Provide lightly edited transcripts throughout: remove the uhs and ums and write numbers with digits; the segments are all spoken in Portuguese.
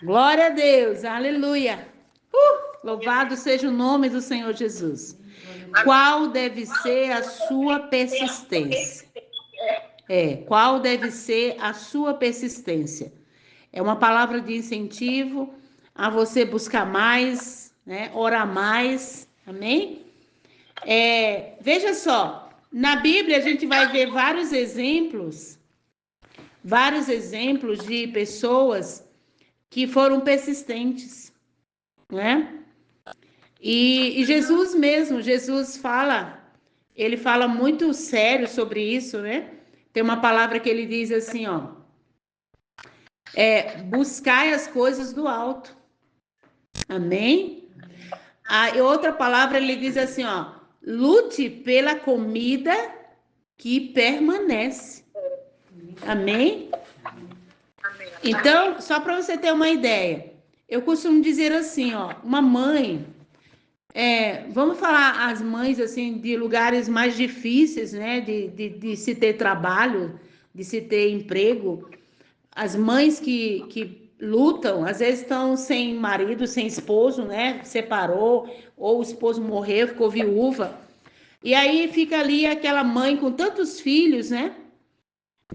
Glória a Deus, aleluia. Louvado seja o nome do Senhor Jesus. Qual deve ser a sua persistência? Qual deve ser a sua persistência? É uma palavra de incentivo a você buscar mais, né? Orar mais, amém? Veja só, na Bíblia a gente vai ver vários exemplos de pessoas que foram persistentes, né? E Jesus mesmo, ele fala muito sério sobre isso, né? Tem uma palavra que ele diz assim, ó, buscai as coisas do alto, amém? E outra palavra ele diz assim, ó, lute pela comida que permanece, amém? Então, só para você ter uma ideia, eu costumo dizer assim, ó, uma mãe, vamos falar as mães assim de lugares mais difíceis, né, de se ter trabalho, de se ter emprego, as mães que lutam, às vezes estão sem marido, sem esposo, né, separou, ou o esposo morreu, ficou viúva, e aí fica ali aquela mãe com tantos filhos, né,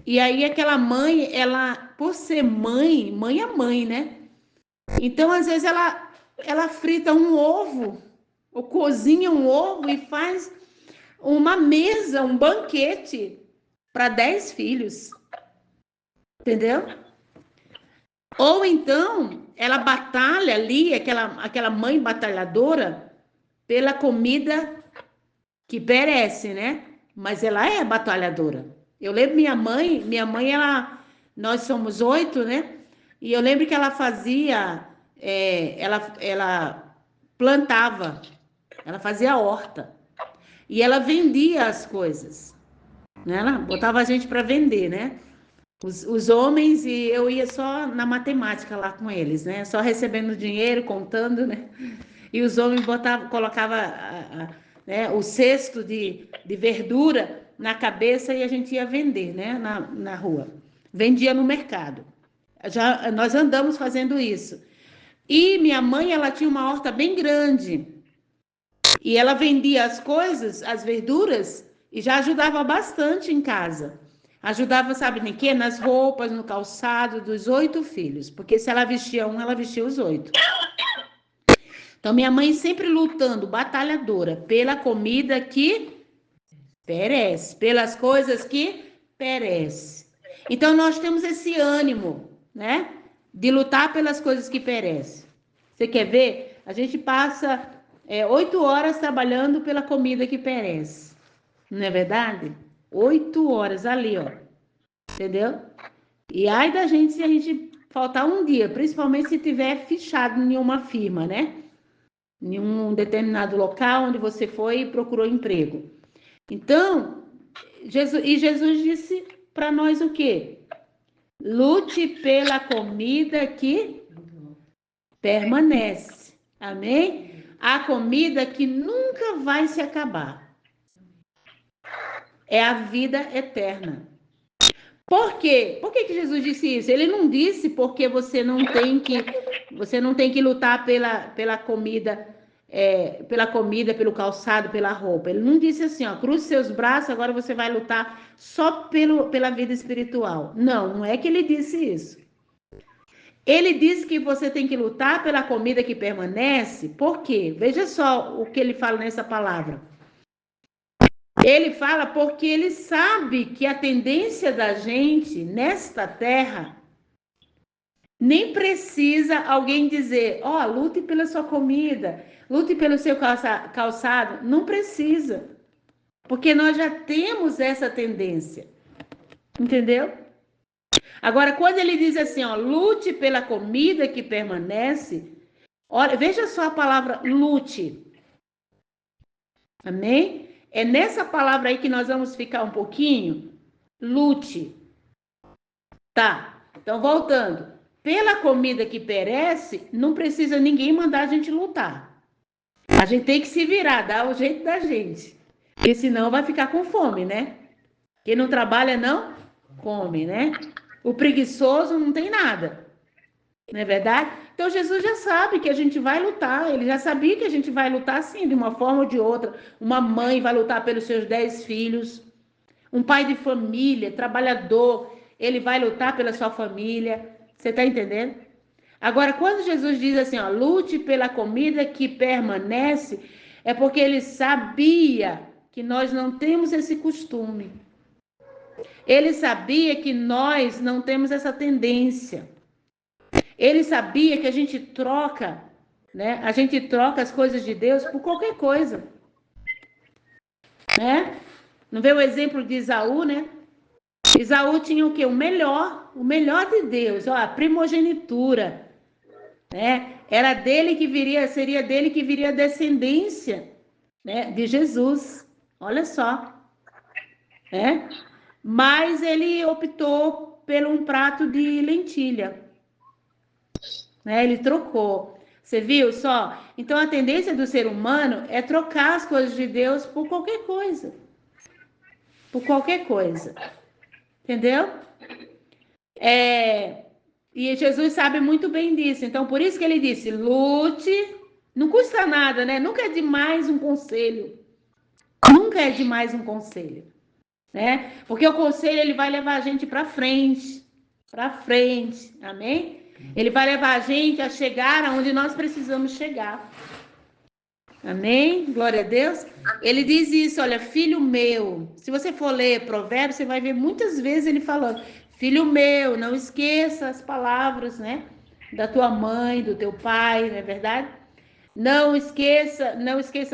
e aí aquela mãe, ela, por ser mãe, mãe é mãe, né, então às vezes ela frita um ovo, ou cozinha um ovo e faz uma mesa, um banquete para 10 filhos, entendeu? Ou então ela batalha ali, aquela mãe batalhadora, pela comida que perece, né? Mas ela é batalhadora. Eu lembro nós somos 8, né? E eu lembro que ela fazia, ela plantava, ela fazia horta. E ela vendia as coisas, né? Ela botava a gente para vender, né? Os homens, e eu ia só na matemática lá com eles, né? Só recebendo dinheiro, contando, né? E os homens colocava né, o cesto de verdura na cabeça e a gente ia vender, né? Na rua. Vendia no mercado. Nós andamos fazendo isso. E minha mãe, ela tinha uma horta bem grande. E ela vendia as coisas, as verduras, e já ajudava bastante em casa. Ajudava, sabe em quê? Nas roupas, no calçado dos 8 filhos. Porque se ela vestia um, ela vestia os 8. Então, minha mãe sempre lutando, batalhadora, pela comida que perece, pelas coisas que perece. Então, nós temos esse ânimo, né? De lutar pelas coisas que perecem. Você quer ver? A gente passa 8 horas trabalhando pela comida que perece. Não é verdade? 8 horas ali, ó. Entendeu? E ai da gente se a gente faltar um dia, principalmente se tiver fichado em uma firma, né? Em um determinado local onde você foi e procurou emprego. Então, Jesus disse para nós o quê? Lute pela comida que permanece. Amém? A comida que nunca vai se acabar. É a vida eterna. Por quê? Por que Jesus disse isso? Ele não disse porque você não tem que lutar pela comida, pelo calçado, pela roupa. Ele não disse assim, ó, cruze seus braços, agora você vai lutar só pela vida espiritual. Não é que ele disse isso. Ele disse que você tem que lutar pela comida que permanece. Por quê? Veja só o que ele fala nessa palavra. Ele fala porque ele sabe que a tendência da gente nesta terra nem precisa alguém dizer, ó, lute pela sua comida, lute pelo seu calçado. Não precisa. Porque nós já temos essa tendência. Entendeu? Agora, quando ele diz assim, ó, lute pela comida que permanece, olha, veja só a palavra lute. Amém? É nessa palavra aí que nós vamos ficar um pouquinho. Lute. Tá. Então, voltando. Pela comida que perece, não precisa ninguém mandar a gente lutar. A gente tem que se virar, dar o jeito da gente. Porque senão vai ficar com fome, né? Quem não trabalha não come, né? O preguiçoso não tem nada. Não é verdade? Então, Jesus já sabe que a gente vai lutar. Ele já sabia que a gente vai lutar, sim, de uma forma ou de outra. Uma mãe vai lutar pelos seus 10 filhos. Um pai de família, trabalhador, ele vai lutar pela sua família. Você está entendendo? Agora, quando Jesus diz assim, ó, lute pela comida que permanece, é porque ele sabia que nós não temos esse costume. Ele sabia que nós não temos essa tendência. Ele sabia que a gente troca, né? A gente troca as coisas de Deus por qualquer coisa, né? Não vê o exemplo de Esaú, né? Esaú tinha o quê? O melhor de Deus, ó, a primogenitura, né? Era dele que viria, seria dele que viria a descendência, né? De Jesus. Olha só, né? Mas ele optou por um prato de lentilha, né? Ele trocou. Você viu só? Então a tendência do ser humano é trocar as coisas de Deus por qualquer coisa. Por qualquer coisa. Entendeu? E Jesus sabe muito bem disso. Então por isso que ele disse: lute, não custa nada, né? Nunca é demais um conselho. Nunca é demais um conselho, né? Porque o conselho ele vai levar a gente para frente. Para frente. Amém? Ele vai levar a gente a chegar aonde nós precisamos chegar. Amém? Glória a Deus. Ele diz isso, olha, filho meu. Se você for ler Provérbios, você vai ver muitas vezes ele falando, filho meu, não esqueça as palavras, né? Da tua mãe, do teu pai, não é verdade? Não esqueça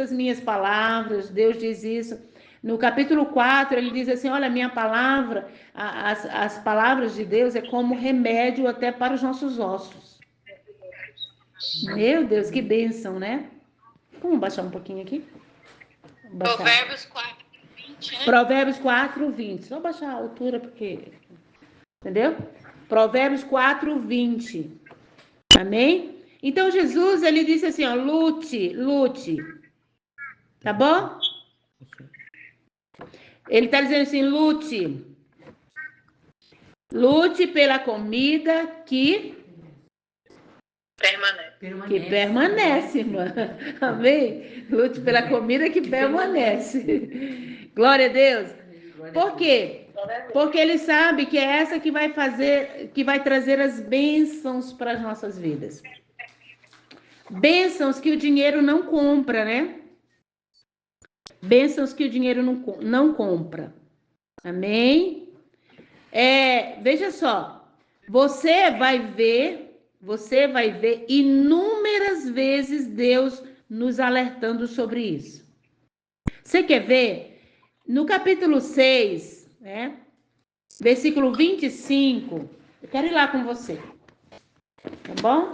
as minhas palavras. Deus diz isso. No capítulo 4, ele diz assim, olha, minha palavra, as palavras de Deus é como remédio até para os nossos ossos. Meu Deus, que bênção, né? Vamos baixar um pouquinho aqui? Provérbios 4:20, né? Provérbios 4:20. Só baixar a altura, porque... Entendeu? Provérbios 4:20. Amém? Então, Jesus, ele disse assim, ó, lute, lute. Tá bom? Ele está dizendo assim, lute. Lute pela comida que permanece, irmã. Amém? Lute pela comida que permanece. Glória a Deus. Por quê? Porque ele sabe que é essa que vai fazer, que vai trazer as bênçãos para as nossas vidas. Bênçãos que o dinheiro não compra, né? Bênçãos que o dinheiro não compra. Amém? Veja só, você vai ver inúmeras vezes Deus nos alertando sobre isso. Você quer ver? No capítulo 6, né? Versículo 25, eu quero ir lá com você, tá bom?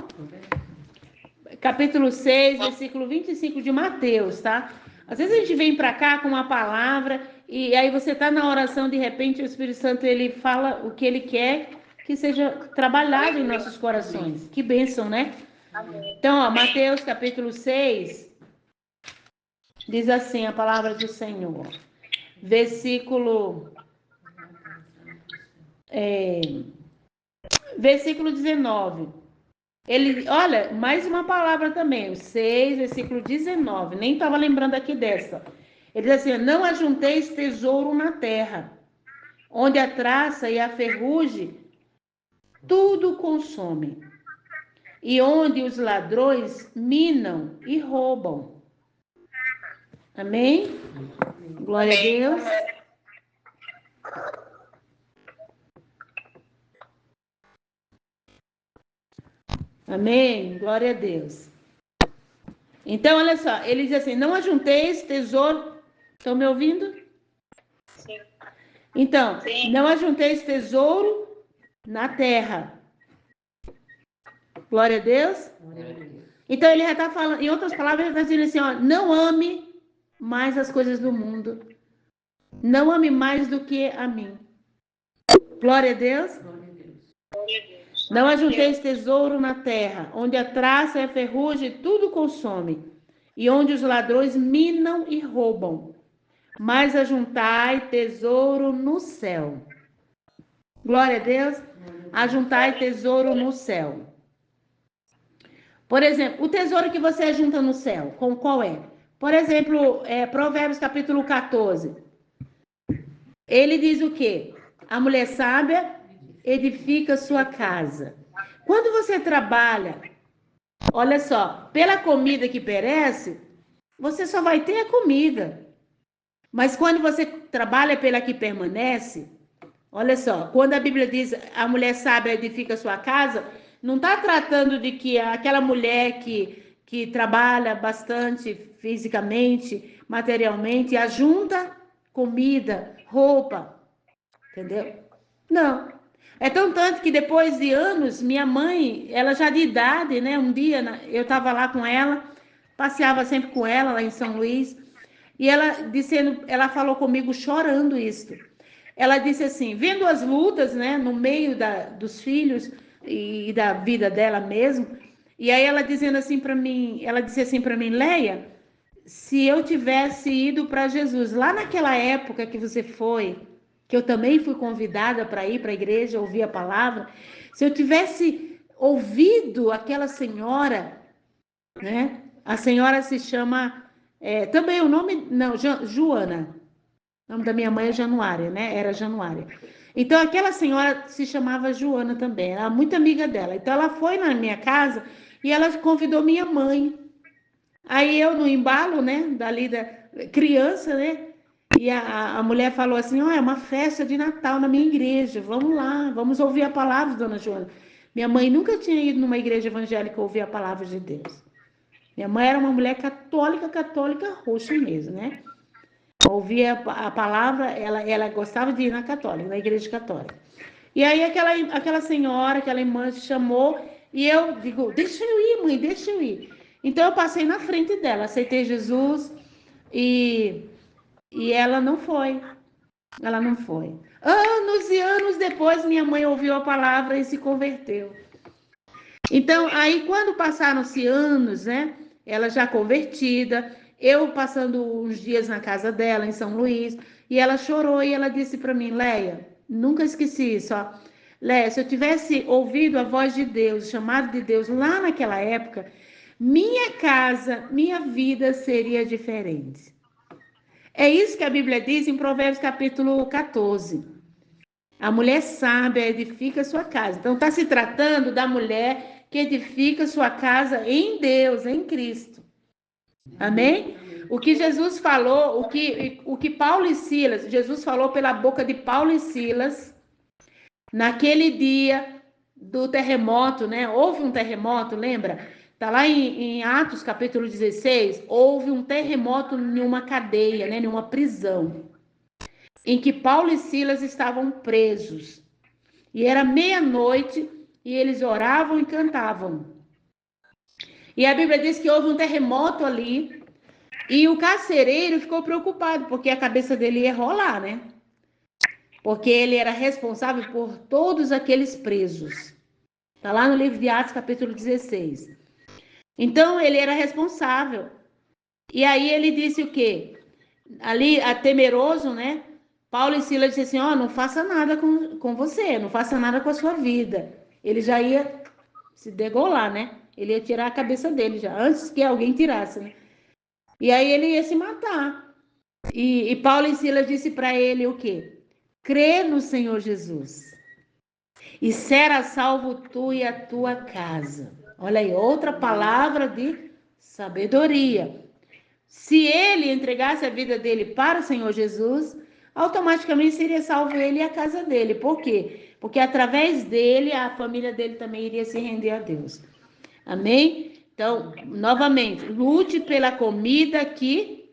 Capítulo 6, versículo 25 de Mateus, tá? Às vezes a gente vem para cá com uma palavra e aí você tá na oração, de repente o Espírito Santo ele fala o que ele quer que seja trabalhado em nossos corações. Que bênção, né? Então, ó, Mateus capítulo 6 diz assim a palavra do Senhor. Versículo 19. Olha, mais uma palavra também, o 6, versículo 19. Nem estava lembrando aqui dessa. Ele diz assim: não ajunteis tesouro na terra, onde a traça e a ferrugem tudo consomem, e onde os ladrões minam e roubam. Amém? Glória a Deus. Amém? Glória a Deus. Então, olha só, ele diz assim, não ajunteis tesouro... Estão me ouvindo? Sim. Então, não ajunteis tesouro na terra. Glória a Deus. Então, ele já está falando, em outras palavras, ele está dizendo assim, ó, não ame mais as coisas do mundo. Não ame mais do que a mim. Glória a Deus. Não ajunteis tesouro na terra, onde a traça e a ferrugem tudo consome, e onde os ladrões minam e roubam. Mas ajuntai tesouro no céu. Glória a Deus. Ajuntai tesouro no céu. Por exemplo, o tesouro que você junta no céu, com qual é? Por exemplo, Provérbios capítulo 14. Ele diz o quê? A mulher sábia edifica sua casa. Quando você trabalha, olha só, pela comida que perece, você só vai ter a comida. Mas quando você trabalha pela que permanece, olha só, quando a Bíblia diz a mulher sábia edifica sua casa, não está tratando de que aquela mulher que trabalha bastante fisicamente, materialmente, ajunta comida, roupa, entendeu? Não. É tão tanto que depois de anos, minha mãe, ela já de idade, né? Um dia eu estava lá com ela, passeava sempre com ela lá em São Luís, e ela falou comigo chorando isso. Ela disse assim, vendo as lutas, né, no meio dos filhos e da vida dela mesmo, e aí ela dizendo assim para mim, ela disse assim para mim, Leia, se eu tivesse ido para Jesus, lá naquela época que você foi, que eu também fui convidada para ir para a igreja, ouvir a palavra, se eu tivesse ouvido aquela senhora, né? A senhora se chama, também o nome, não, Joana, o nome da minha mãe é Januária, né? Era Januária. Então, aquela senhora se chamava Joana também, era muito amiga dela. Então, ela foi na minha casa e ela convidou minha mãe. Aí eu, no embalo, né, dali da criança, né, e a mulher falou assim, é uma festa de Natal na minha igreja, vamos lá, vamos ouvir a palavra, dona Joana. Minha mãe nunca tinha ido numa igreja evangélica ouvir a palavra de Deus. Minha mãe era uma mulher católica roxa mesmo, né? Ouvia a palavra, ela gostava de ir na católica, na igreja católica. E aí aquela senhora, aquela irmã chamou e eu digo, deixa eu ir, mãe, deixa eu ir. Então eu passei na frente dela, aceitei Jesus e ela não foi. Ela não foi. Anos e anos depois, minha mãe ouviu a palavra e se converteu. Então, aí quando passaram-se anos, né? Ela já convertida, eu passando uns dias na casa dela, em São Luís, e ela chorou e ela disse para mim, Leia, nunca esqueci isso, ó. Leia, se eu tivesse ouvido a voz de Deus, o chamado de Deus lá naquela época, minha casa, minha vida seria diferente. É isso que a Bíblia diz em Provérbios capítulo 14. A mulher sábia edifica sua casa. Então, está se tratando da mulher que edifica sua casa em Deus, em Cristo. Amém? O que Jesus falou, o que Paulo e Silas, Jesus falou pela boca de Paulo e Silas, naquele dia do terremoto, né? Houve um terremoto, lembra? Está lá em Atos capítulo 16, houve um terremoto em uma cadeia, né? Em uma prisão, em que Paulo e Silas estavam presos. E era meia-noite e eles oravam e cantavam. E a Bíblia diz que houve um terremoto ali e o carcereiro ficou preocupado porque a cabeça dele ia rolar, né? Porque ele era responsável por todos aqueles presos. Está lá no livro de Atos, capítulo 16. Então, ele era responsável. E aí ele disse o quê? Ali, temeroso, né? Paulo e Silas disseram assim, não faça nada com você, não faça nada com a sua vida. Ele já ia se degolar, né? Ele ia tirar a cabeça dele já, antes que alguém tirasse, né? E aí ele ia se matar. E Paulo e Silas disse para ele o quê? Crê no Senhor Jesus e será salvo tu e a tua casa. Olha aí, outra palavra de sabedoria. Se ele entregasse a vida dele para o Senhor Jesus, automaticamente seria salvo ele e a casa dele. Por quê? Porque através dele, a família dele também iria se render a Deus. Amém? Então, novamente, lute pela comida que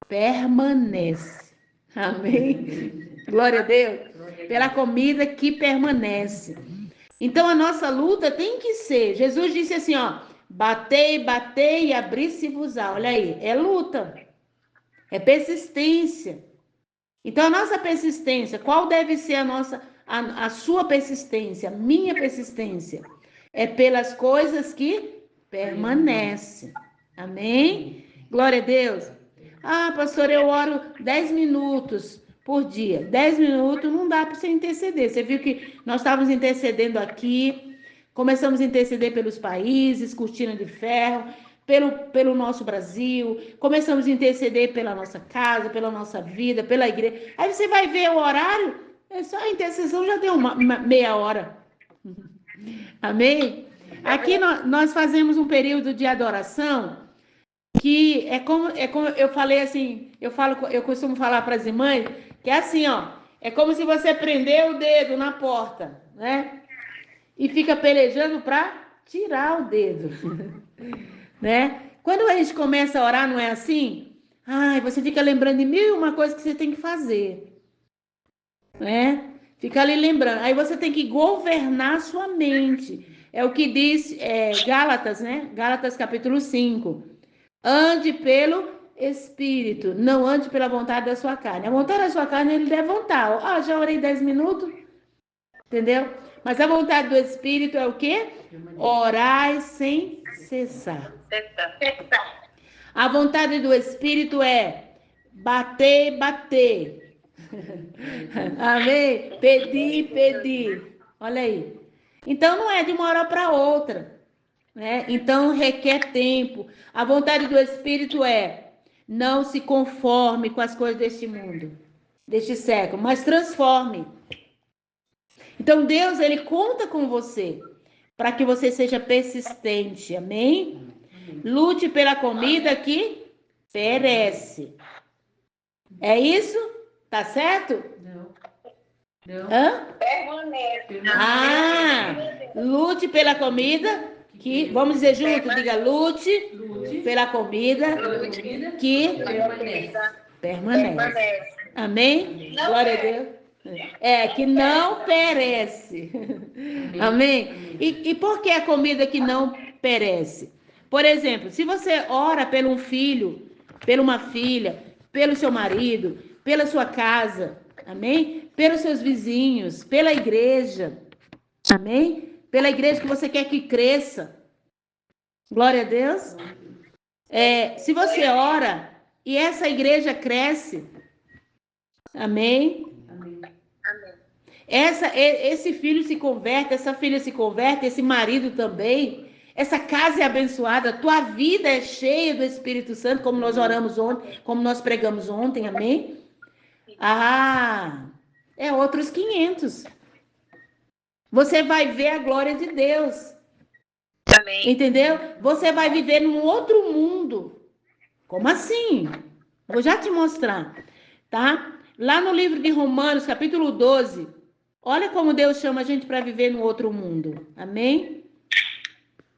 permanece. Amém? Glória a Deus. Pela comida que permanece. Então, a nossa luta tem que ser. Jesus disse assim, batei e abri-se-vos-á. Olha aí, é luta. É persistência. Então, a nossa persistência, qual deve ser a sua persistência, a minha persistência? É pelas coisas que permanecem. Amém? Glória a Deus. Pastor, eu oro 10 minutos por dia. 10 minutos não dá para você interceder. Você viu que nós estávamos intercedendo aqui, Começamos a interceder pelos países, cortina de ferro, pelo nosso Brasil. Começamos a interceder pela nossa casa, pela nossa vida, pela igreja. Aí você vai ver o horário, só a intercessão já deu uma meia hora. Amém? Aqui nós fazemos um período de adoração que é como eu falei assim, eu costumo falar para as irmãs que é assim, ó, é como se você prender o dedo na porta, né? E fica pelejando para tirar o dedo, né? Quando a gente começa a orar, não é assim? Ai, você fica lembrando de mil e uma coisa que você tem que fazer, né? Fica ali lembrando. Aí você tem que governar sua mente. É o que diz Gálatas, né? Gálatas capítulo 5. Ande pelo Espírito, não ande pela vontade da sua carne. A vontade da sua carne, ele deve vontade. Ah, já orei 10 minutos, entendeu? Mas a vontade do Espírito é o quê? Orai sem cessar. A vontade do Espírito é bater, bater. Amém? Pedir, pedir. Olha aí. Então não é de uma hora para outra, né? Então requer tempo. A vontade do Espírito é não se conforme com as coisas deste mundo, deste século, mas transforme. Então Deus, ele conta com você para que você seja persistente. Amém? Lute pela comida que perece. É isso? Tá certo? Não. Hã? Permanece. Lute pela comida que, vamos dizer junto, diga lute pela comida que permanece. Amém? Glória a Deus. Que não perece. Amém? E por que a comida que não perece? Por exemplo, se você ora por um filho, por uma filha, pelo seu marido, pela sua casa, amém? Pelos seus vizinhos, pela igreja, amém? Pela igreja que você quer que cresça. Glória a Deus. Se você ora e essa igreja cresce, amém? Esse filho se converte, essa filha se converte, esse marido também. Essa casa é abençoada, tua vida é cheia do Espírito Santo, como nós oramos ontem, como nós pregamos ontem, amém? Outros 500. Você vai ver a glória de Deus. Amém. Entendeu? Você vai viver num outro mundo. Como assim? Vou já te mostrar, tá? Lá no livro de Romanos, capítulo 12, olha como Deus chama a gente para viver no outro mundo. Amém?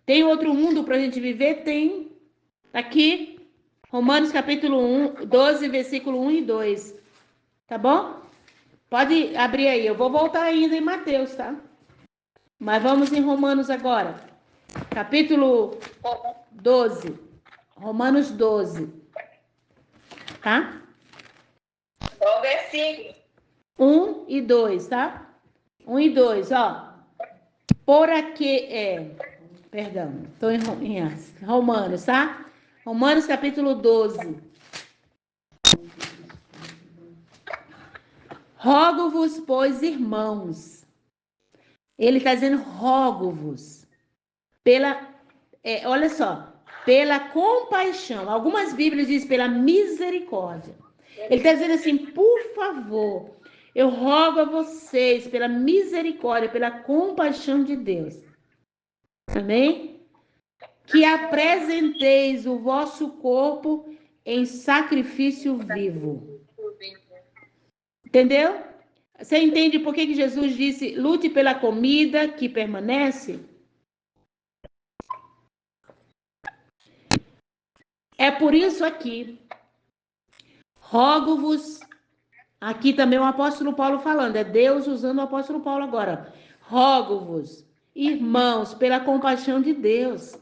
Tem outro mundo para a gente viver? Tem. Aqui, Romanos capítulo 12, versículo 1 e 2. Tá bom? Pode abrir aí. Eu vou voltar ainda em Mateus, tá? Mas vamos em Romanos agora. Capítulo 12. Romanos 12. Tá? Qual versículo? 1 e 2, tá? 1 e 2, ó. Por aqui perdão, estou em Romanos, tá? Romanos capítulo 12. Rogo-vos, pois, irmãos. Ele está dizendo rogo-vos. Olha só, pela compaixão. Algumas Bíblias dizem pela misericórdia. Ele está dizendo assim, por favor, eu rogo a vocês pela misericórdia, pela compaixão de Deus. Amém? Que apresenteis o vosso corpo em sacrifício vivo. Entendeu? Você entende por que Jesus disse, lute pela comida que permanece? É por isso aqui. Rogo-vos, aqui também o apóstolo Paulo falando, é Deus usando o apóstolo Paulo agora. Rogo-vos, irmãos, pela compaixão de Deus,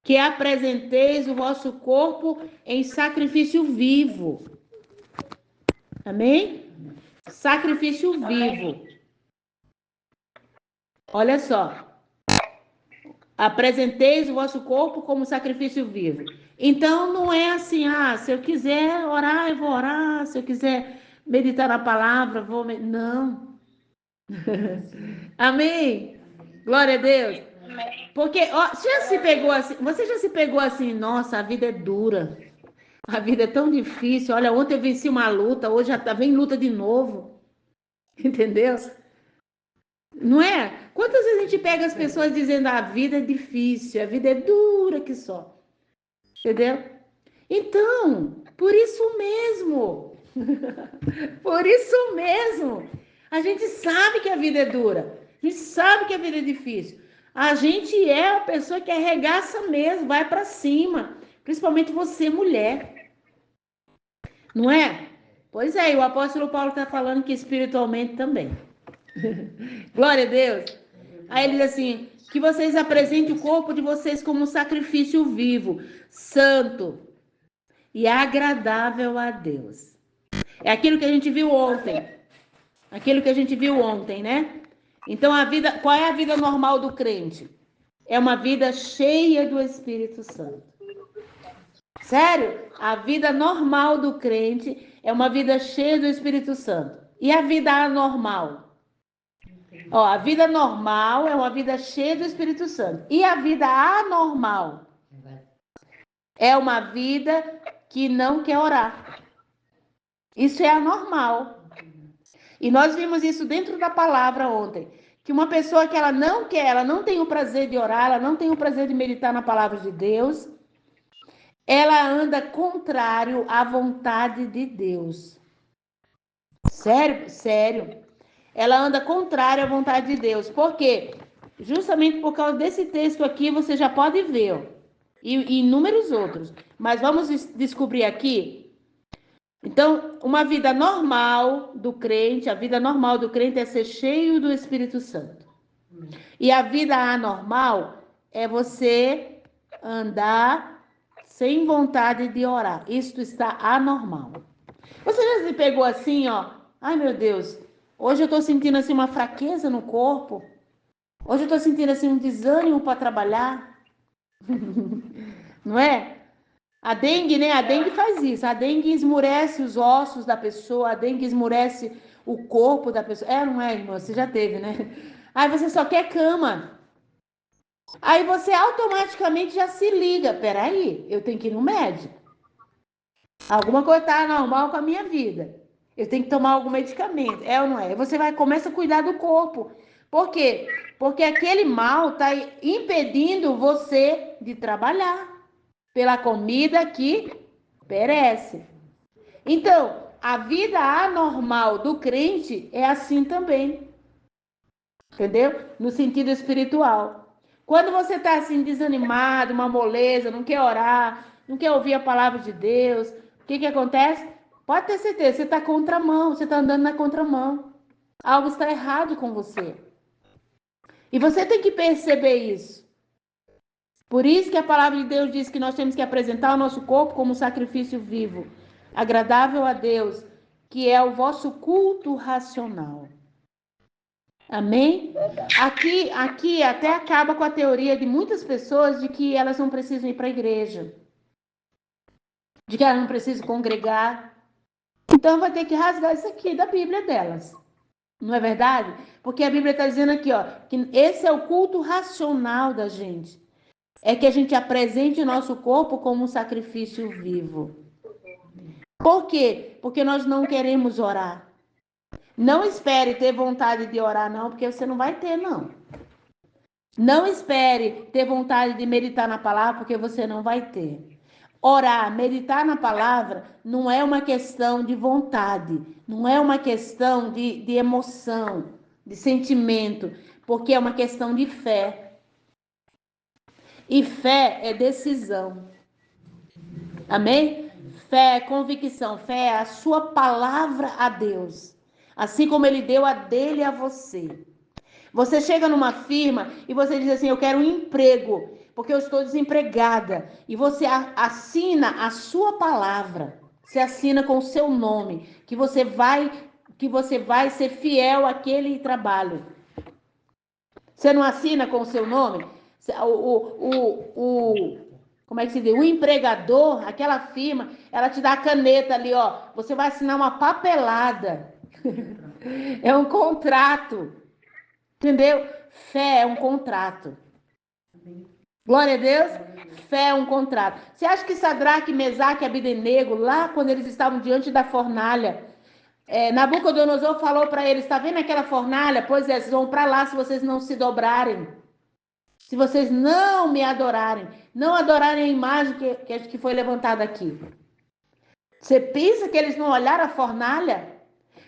que apresenteis o vosso corpo em sacrifício vivo. Amém? Sacrifício vivo. Olha só. Apresenteis o vosso corpo como sacrifício vivo. Então, não é assim, se eu quiser orar, eu vou orar. Se eu quiser meditar na palavra, vou... Não. Amém? Glória a Deus. Amém. Porque, ó, você já se pegou assim, nossa, a vida é dura. A vida é tão difícil. Olha, ontem eu venci uma luta, hoje já vem luta de novo. Entendeu? Não é? Quantas vezes a gente pega as pessoas dizendo a vida é difícil, a vida é dura que só. Entendeu? Então, por isso mesmo. Por isso mesmo. A gente sabe que a vida é dura. A gente sabe que a vida é difícil. A gente é a pessoa que arregaça mesmo, vai para cima. Principalmente você, mulher. Não é? Pois é, e o apóstolo Paulo está falando que espiritualmente também. Glória a Deus. Aí ele diz assim, que vocês apresentem o corpo de vocês como um sacrifício vivo, santo e agradável a Deus. É aquilo que a gente viu ontem. Aquilo que a gente viu ontem, né? Então, qual é a vida normal do crente? É uma vida cheia do Espírito Santo. Sério? A vida normal do crente é uma vida cheia do Espírito Santo. E a vida anormal? Ó, a vida normal é uma vida cheia do Espírito Santo. E a vida anormal é uma vida que não quer orar. Isso é anormal. E nós vimos isso dentro da palavra ontem. Que uma pessoa que ela não quer, ela não tem o prazer de orar, ela não tem o prazer de meditar na palavra de Deus, ela anda contrário à vontade de Deus. Sério? Sério. Ela anda contrária à vontade de Deus. Por quê? Justamente por causa desse texto aqui, você já pode ver, ó, e inúmeros outros. Mas vamos descobrir aqui. Então, uma vida normal do crente, a vida normal do crente é ser cheio do Espírito Santo. E a vida anormal é você andar sem vontade de orar. Isto está anormal. Você já se pegou assim, ó? Ai, meu Deus, hoje eu tô sentindo assim uma fraqueza no corpo. Hoje eu tô sentindo assim um desânimo para trabalhar. Não é? A dengue, né? A dengue faz isso. A dengue esmurece os ossos da pessoa, a dengue esmurece o corpo da pessoa. É, não é, irmã? Você já teve, né? Aí você só quer cama. Aí você automaticamente já se liga. Peraí, eu tenho que ir no médico. Alguma coisa tá anormal com a minha vida. Eu tenho que tomar algum medicamento. É ou não é? Aí você começa a cuidar do corpo. Por quê? Porque aquele mal está impedindo você de trabalhar pela comida que perece. Então, a vida anormal do crente é assim também. Entendeu? No sentido espiritual. Quando você está assim desanimado, uma moleza, não quer orar, não quer ouvir a palavra de Deus, o que acontece? Pode ter certeza, você está contramão, você está andando na contramão. Algo está errado com você. E você tem que perceber isso. Por isso que a palavra de Deus diz que nós temos que apresentar o nosso corpo como sacrifício vivo, agradável a Deus, que é o vosso culto racional. Amém? Aqui até acaba com a teoria de muitas pessoas de que elas não precisam ir para a igreja, de que elas não precisam congregar. Então vai ter que rasgar isso aqui da Bíblia delas. Não é verdade? Porque a Bíblia está dizendo aqui, ó, que esse é o culto racional da gente. É que a gente apresente o nosso corpo como um sacrifício vivo. Por quê? Porque nós não queremos orar. Não espere ter vontade de orar, não, porque você não vai ter, não. Não espere ter vontade de meditar na palavra, porque você não vai ter. Orar, meditar na palavra, não é uma questão de vontade, não é uma questão de emoção, de sentimento, porque é uma questão de fé. E fé é decisão. Amém? Fé é convicção, fé é a sua palavra a Deus. Assim como ele deu a dele a você. Você chega numa firma e você diz assim, eu quero um emprego, porque eu estou desempregada. E você assina a sua palavra. Você assina com o seu nome, que você vai ser fiel àquele trabalho. Você não assina com o seu nome? Como é que se diz? O empregador, aquela firma, ela te dá a caneta ali, ó. Você vai assinar uma papelada. É um contrato. Entendeu? Fé é um contrato. Glória a Deus. Fé é um contrato. Você acha que Sadraque, Mesaque e Abdenego, lá quando eles estavam diante da fornalha, Nabucodonosor falou para eles, está vendo aquela fornalha? Pois é, vocês vão para lá se vocês não se dobrarem. Se vocês não me adorarem. Não adorarem a imagem que foi levantada aqui. Você pensa que eles não olharam a fornalha?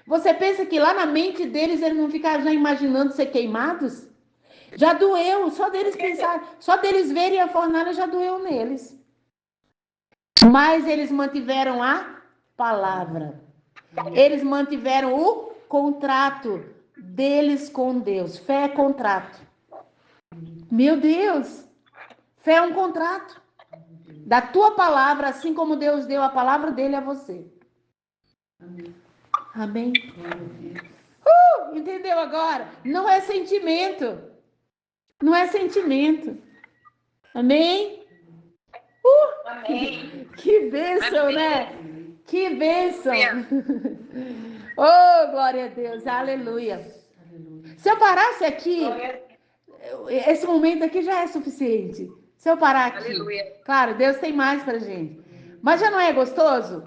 Você pensa que lá na mente deles eles não ficaram já imaginando ser queimados? Já doeu, só deles pensar, só deles verem a fornalha já doeu neles. Mas eles mantiveram a palavra. Eles mantiveram o contrato deles com Deus. Fé é contrato. Meu Deus! Fé é um contrato. Da tua palavra, assim como Deus deu a palavra dele a você. Amém? Entendeu agora? Não é sentimento. Não é sentimento. Amém? Amém. Que bênção, Amém. né? Que bênção. Oh, glória a Deus. Aleluia. Se eu parasse aqui, esse momento aqui já é suficiente. Se eu parar aqui. Aleluia. Claro, Deus tem mais pra gente. Mas já não é gostoso?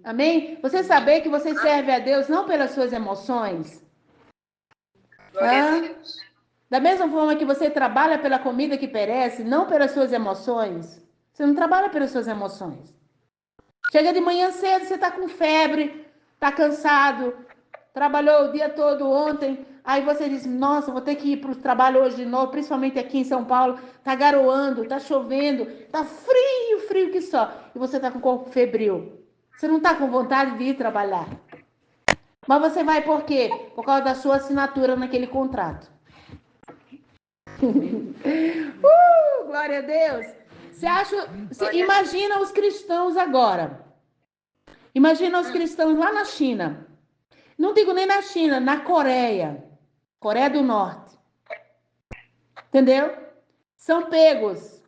Amém? Você saber que você serve a Deus não pelas suas emoções. Glória a Deus. Da mesma forma que você trabalha pela comida que perece, não pelas suas emoções. Você não trabalha pelas suas emoções. Chega de manhã cedo, você tá com febre, tá cansado, trabalhou o dia todo ontem, aí você diz, nossa, vou ter que ir para o trabalho hoje de novo, principalmente aqui em São Paulo, tá garoando, tá chovendo, tá frio, frio que só, e você tá com o corpo febril. Você não tá com vontade de ir trabalhar. Mas você vai por quê? Por causa da sua assinatura naquele contrato. Glória a Deus. Imagina os cristãos agora. Imagina os cristãos lá na China. Não digo nem na China, na Coreia. Coreia do Norte. Entendeu? São pegos.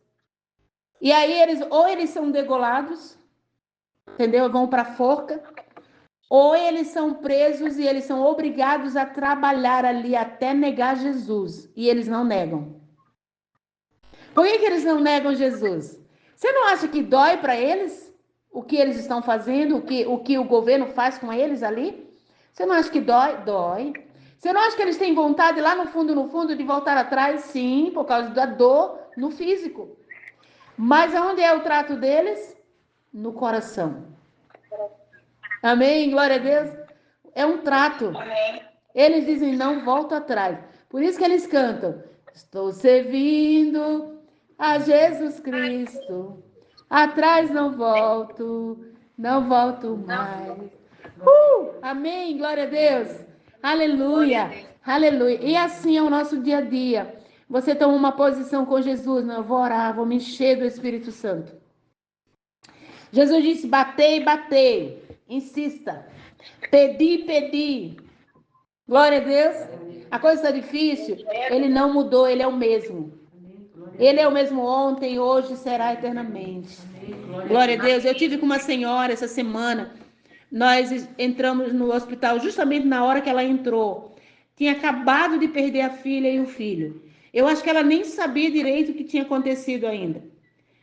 E aí eles são degolados, entendeu? Vão para a forca. Ou eles são presos e eles são obrigados a trabalhar ali até negar Jesus. E eles não negam. Por que eles não negam Jesus? Você não acha que dói para eles? O que eles estão fazendo? O que o governo faz com eles ali? Você não acha que dói? Dói. Você não acha que eles têm vontade lá no fundo, de voltar atrás? Sim, por causa da dor no físico. Mas onde é o trato deles? No coração. Amém? Glória a Deus. É um trato. Amém. Eles dizem, não volto atrás. Por isso que eles cantam, estou servindo a Jesus Cristo. Atrás não volto mais. Amém, glória a Deus. Aleluia, aleluia. E assim é o nosso dia a dia. Você toma uma posição com Jesus, não, eu vou orar, vou me encher do Espírito Santo. Jesus disse, batei, batei, insista. Pedi, pedi. Glória a Deus. A coisa está difícil, ele não mudou, ele é o mesmo. Ele é o mesmo ontem, hoje, será eternamente. Glória a Deus. Eu tive com uma senhora essa semana. Nós entramos no hospital justamente na hora que ela entrou. Tinha acabado de perder a filha e o filho. Eu acho que ela nem sabia direito o que tinha acontecido ainda.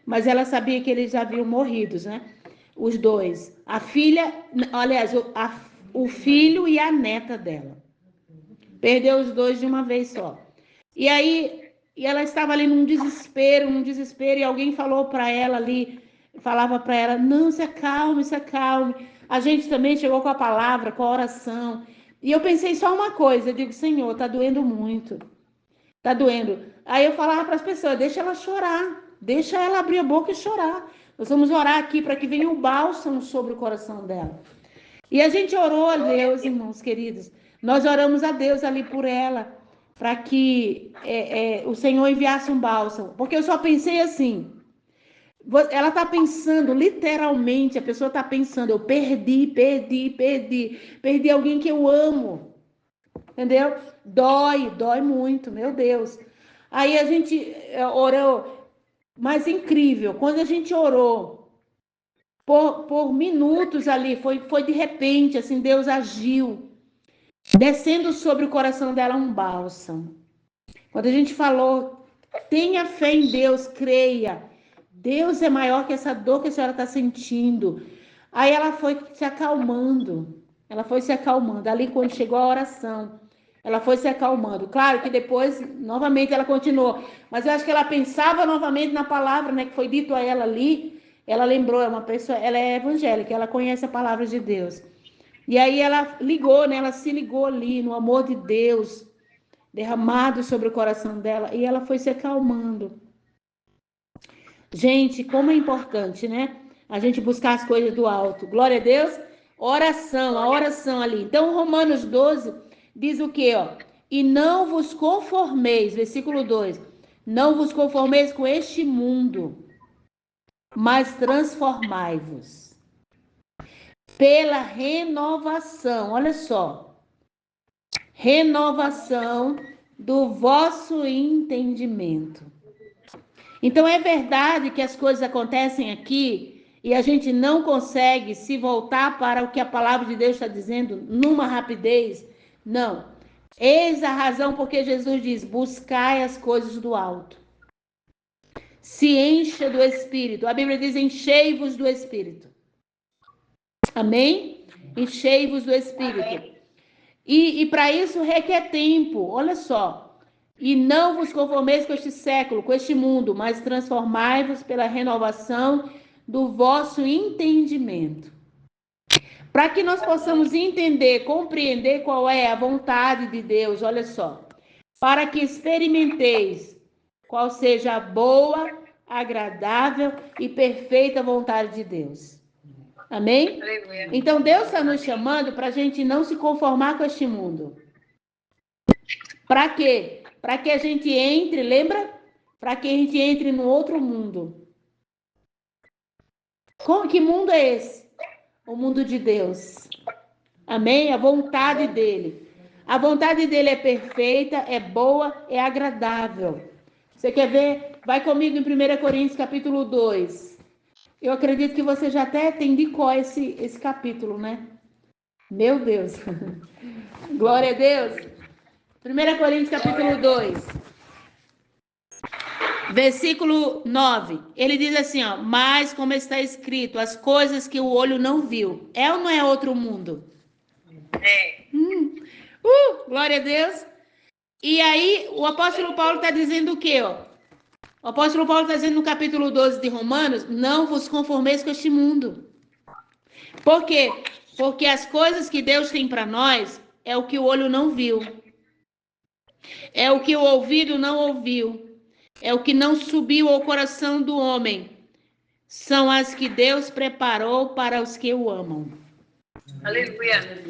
Mas ela sabia que eles já haviam morrido, né? Os dois. A filha, aliás, o filho e a neta dela. Perdeu os dois de uma vez só. E aí, ela estava ali num desespero, e alguém falou para ela ali, falava para ela, não, se acalme, se acalme. A gente também chegou com a palavra, com a oração. E eu pensei só uma coisa, eu digo, Senhor, tá doendo muito. Tá doendo. Aí eu falava para as pessoas, deixa ela chorar, deixa ela abrir a boca e chorar. Nós vamos orar aqui para que venha o bálsamo sobre o coração dela. E a gente orou a Deus, irmãos queridos. Nós oramos a Deus ali por ela, para que o Senhor enviasse um bálsamo. Porque eu só pensei assim, ela está pensando, literalmente, a pessoa está pensando, eu perdi alguém que eu amo. Entendeu? Dói muito, meu Deus. Aí a gente orou, mas incrível, quando a gente orou, por minutos ali, foi de repente, assim, Deus agiu, descendo sobre o coração dela um bálsamo. Quando a gente falou, tenha fé em Deus, creia. Deus é maior que essa dor que a senhora está sentindo. Aí ela foi se acalmando. Ela foi se acalmando. Ali, quando chegou a oração, ela foi se acalmando. Claro que depois, novamente, ela continuou. Mas eu acho que ela pensava novamente na palavra, né, que foi dito a ela ali. Ela lembrou, é uma pessoa, ela é evangélica, ela conhece a palavra de Deus. E aí ela ligou, né? Ela se ligou ali no amor de Deus derramado sobre o coração dela e ela foi se acalmando. Gente, como é importante, né? A gente buscar as coisas do alto. Glória a Deus. Oração, a oração ali. Então, Romanos 12 diz o quê, ó? E não vos conformeis, versículo 2. Não vos conformeis com este mundo, mas transformai-vos pela renovação. Olha só. Renovação do vosso entendimento. Então é verdade que as coisas acontecem aqui e a gente não consegue se voltar para o que a palavra de Deus está dizendo numa rapidez. Não. Eis a razão porque Jesus diz: buscai as coisas do alto. Se encha do Espírito. A Bíblia diz: enchei-vos do Espírito. Amém? Enchei-vos do Espírito. E para isso requer tempo. Olha só. E não vos conformeis com este século, com este mundo, mas transformai-vos pela renovação do vosso entendimento. Para que nós possamos entender, compreender qual é a vontade de Deus, olha só. Para que experimenteis qual seja a boa, agradável e perfeita vontade de Deus. Amém? Então Deus está nos chamando para a gente não se conformar com este mundo. Para quê? Para que a gente entre, lembra? Para que a gente entre no outro mundo. Que mundo é esse? O mundo de Deus. Amém? A vontade dele. A vontade dele é perfeita, é boa, é agradável. Você quer ver? Vai comigo em 1 Coríntios capítulo 2. Eu acredito que você já até tem de cor esse capítulo, né? Meu Deus. Glória a Deus. 1 Coríntios capítulo 2. Versículo 9, ele diz assim, ó, mas como está escrito, as coisas que o olho não viu, é ou não é outro mundo? É. Glória a Deus. E aí, o apóstolo Paulo está dizendo o quê, ó? O apóstolo Paulo está dizendo no capítulo 12 de Romanos, não vos conformeis com este mundo. Por quê? Porque as coisas que Deus tem para nós é o que o olho não viu. É o que o ouvido não ouviu. É o que não subiu ao coração do homem. São as que Deus preparou para os que o amam. Aleluia.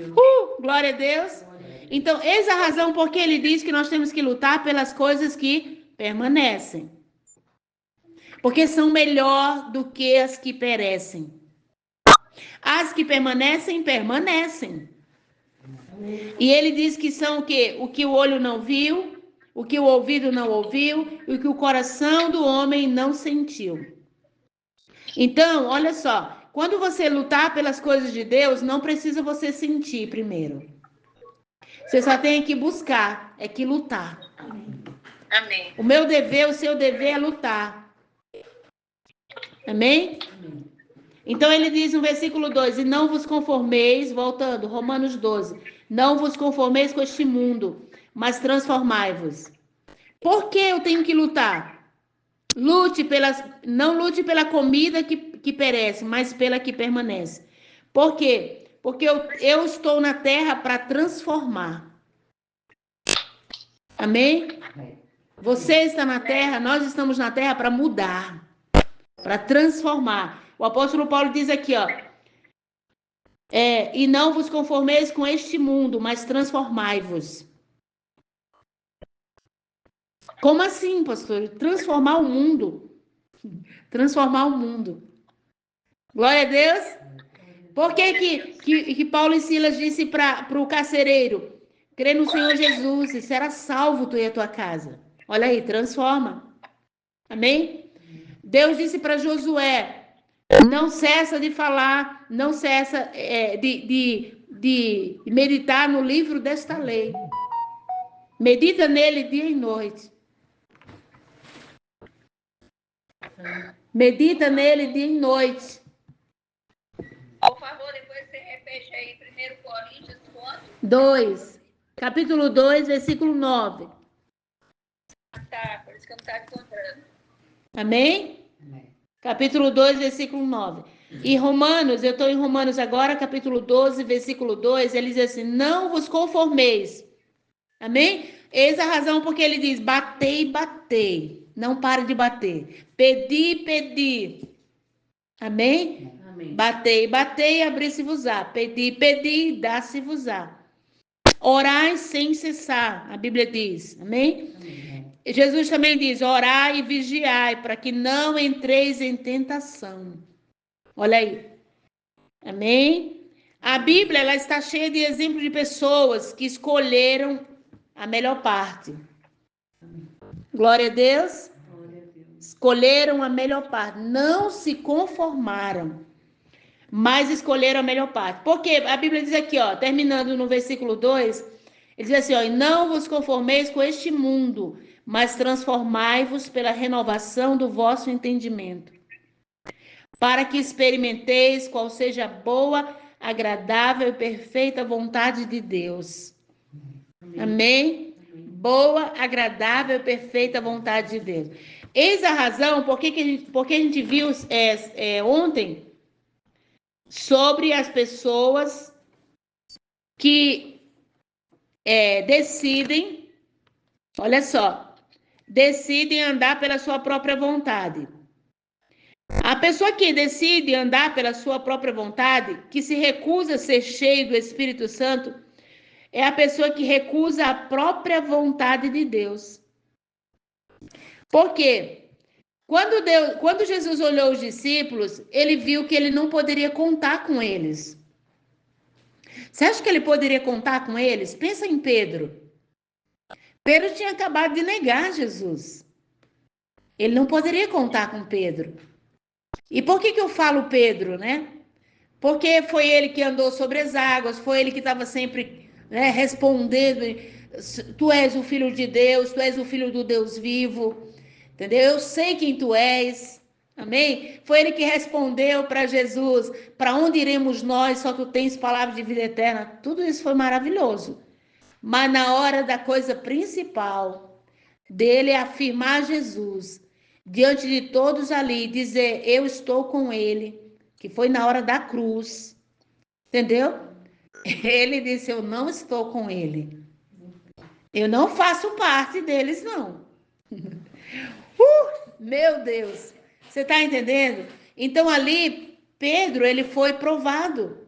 Glória a Deus. Então, eis a razão porque ele diz que nós temos que lutar pelas coisas que permanecem. Porque são melhor do que as que perecem. As que permanecem, permanecem. E ele diz que são o quê? O que o olho não viu, o que o ouvido não ouviu e o que o coração do homem não sentiu. Então, olha só, quando você lutar pelas coisas de Deus, não precisa você sentir primeiro. Você só tem que buscar, é que lutar. Amém. O meu dever, o seu dever é lutar. Amém? Então ele diz no versículo 2, e não vos conformeis, voltando, Romanos 12, não vos conformeis com este mundo, mas transformai-vos. Por que eu tenho que lutar? Não lute pela comida que perece, mas pela que permanece. Por quê? Porque eu estou na terra para transformar. Amém? Você está na terra, nós estamos na terra para mudar, para transformar. O apóstolo Paulo diz aqui, ó, e não vos conformeis com este mundo, mas transformai-vos. Como assim, pastor? Transformar o mundo. Transformar o mundo. Glória a Deus. Por que Paulo e Silas disse para o carcereiro, crê no Senhor Jesus e será salvo tu e a tua casa. Olha aí, transforma. Amém? Deus disse para Josué, não cessa de falar, não cessa de meditar no livro desta lei. Medita nele dia e noite. Medita nele dia e noite. Por favor, depois você repete aí 1 Coríntios quanto? 2. Capítulo 2, versículo 9. Tá, por isso que eu não estava encontrando. Amém? Capítulo 2, versículo 9. E Romanos, eu estou em Romanos agora, capítulo 12, versículo 2, ele diz assim, não vos conformeis. Amém? Eis a razão porque ele diz, batei, batei. Não pare de bater. Pedi, pedi. Amém? Amém. Batei, batei, abri-se-vos-á. Pedi, pedi, dá-se-vos-á. Orai sem cessar, a Bíblia diz. Amém? Amém. Jesus também diz, orai e vigiai, para que não entreis em tentação. Olha aí. Amém? A Bíblia, ela está cheia de exemplos de pessoas que escolheram a melhor parte. Glória a Deus. Glória a Deus. Escolheram a melhor parte. Não se conformaram, mas escolheram a melhor parte. Porque a Bíblia diz aqui, ó, terminando no versículo 2, ele diz assim, ó, e não vos conformeis com este mundo, mas transformai-vos pela renovação do vosso entendimento, para que experimenteis qual seja a boa, agradável e perfeita vontade de Deus. Amém. Amém? Boa, agradável e perfeita vontade de Deus. Eis a razão porque a gente viu ontem sobre as pessoas que decidem, olha só, decidem andar pela sua própria vontade. A pessoa que decide andar pela sua própria vontade, que se recusa a ser cheio do Espírito Santo, é a pessoa que recusa a própria vontade de Deus. Por quê? Quando Jesus olhou os discípulos, ele viu que ele não poderia contar com eles. Você acha que ele poderia contar com eles? Pensa em Pedro. Pedro tinha acabado de negar Jesus. Ele não poderia contar com Pedro. E por que eu falo Pedro, né? Porque foi ele que andou sobre as águas, foi ele que estava sempre, né, respondendo, tu és o Filho de Deus, tu és o Filho do Deus vivo, entendeu? Eu sei quem tu és, amém? Foi ele que respondeu para Jesus, para onde iremos nós, só tu tens palavra de vida eterna. Tudo isso foi maravilhoso. Mas na hora da coisa principal, dele afirmar Jesus, diante de todos ali, dizer, eu estou com ele, que foi na hora da cruz, entendeu? Ele disse, eu não estou com ele. Eu não faço parte deles, não. Meu Deus, você está entendendo? Então ali, Pedro, ele foi provado.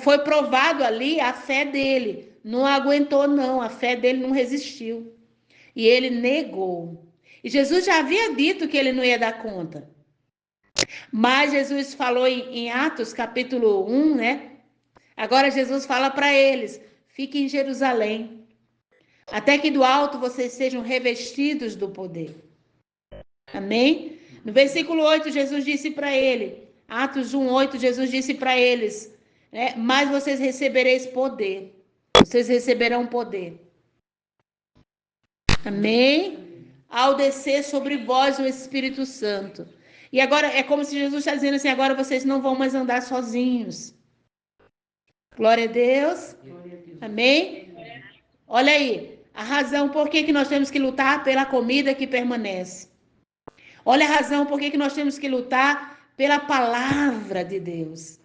Foi provado ali a fé dele. Não aguentou, não. A fé dele não resistiu. E ele negou. E Jesus já havia dito que ele não ia dar conta. Mas Jesus falou em Atos, capítulo 1, né? Agora Jesus fala para eles, fiquem em Jerusalém, até que do alto vocês sejam revestidos do poder. Amém? No versículo 8, Jesus disse para ele, Atos 1, 8, Jesus disse para eles, né? Mas vocês recebereis poder. Vocês receberão poder. Amém? Ao descer sobre vós o Espírito Santo. E agora é como se Jesus está dizendo assim, agora vocês não vão mais andar sozinhos. Glória a Deus. Glória a Deus. Amém? Olha aí, a razão por que nós temos que lutar pela comida que permanece. Olha a razão por que nós temos que lutar pela palavra de Deus.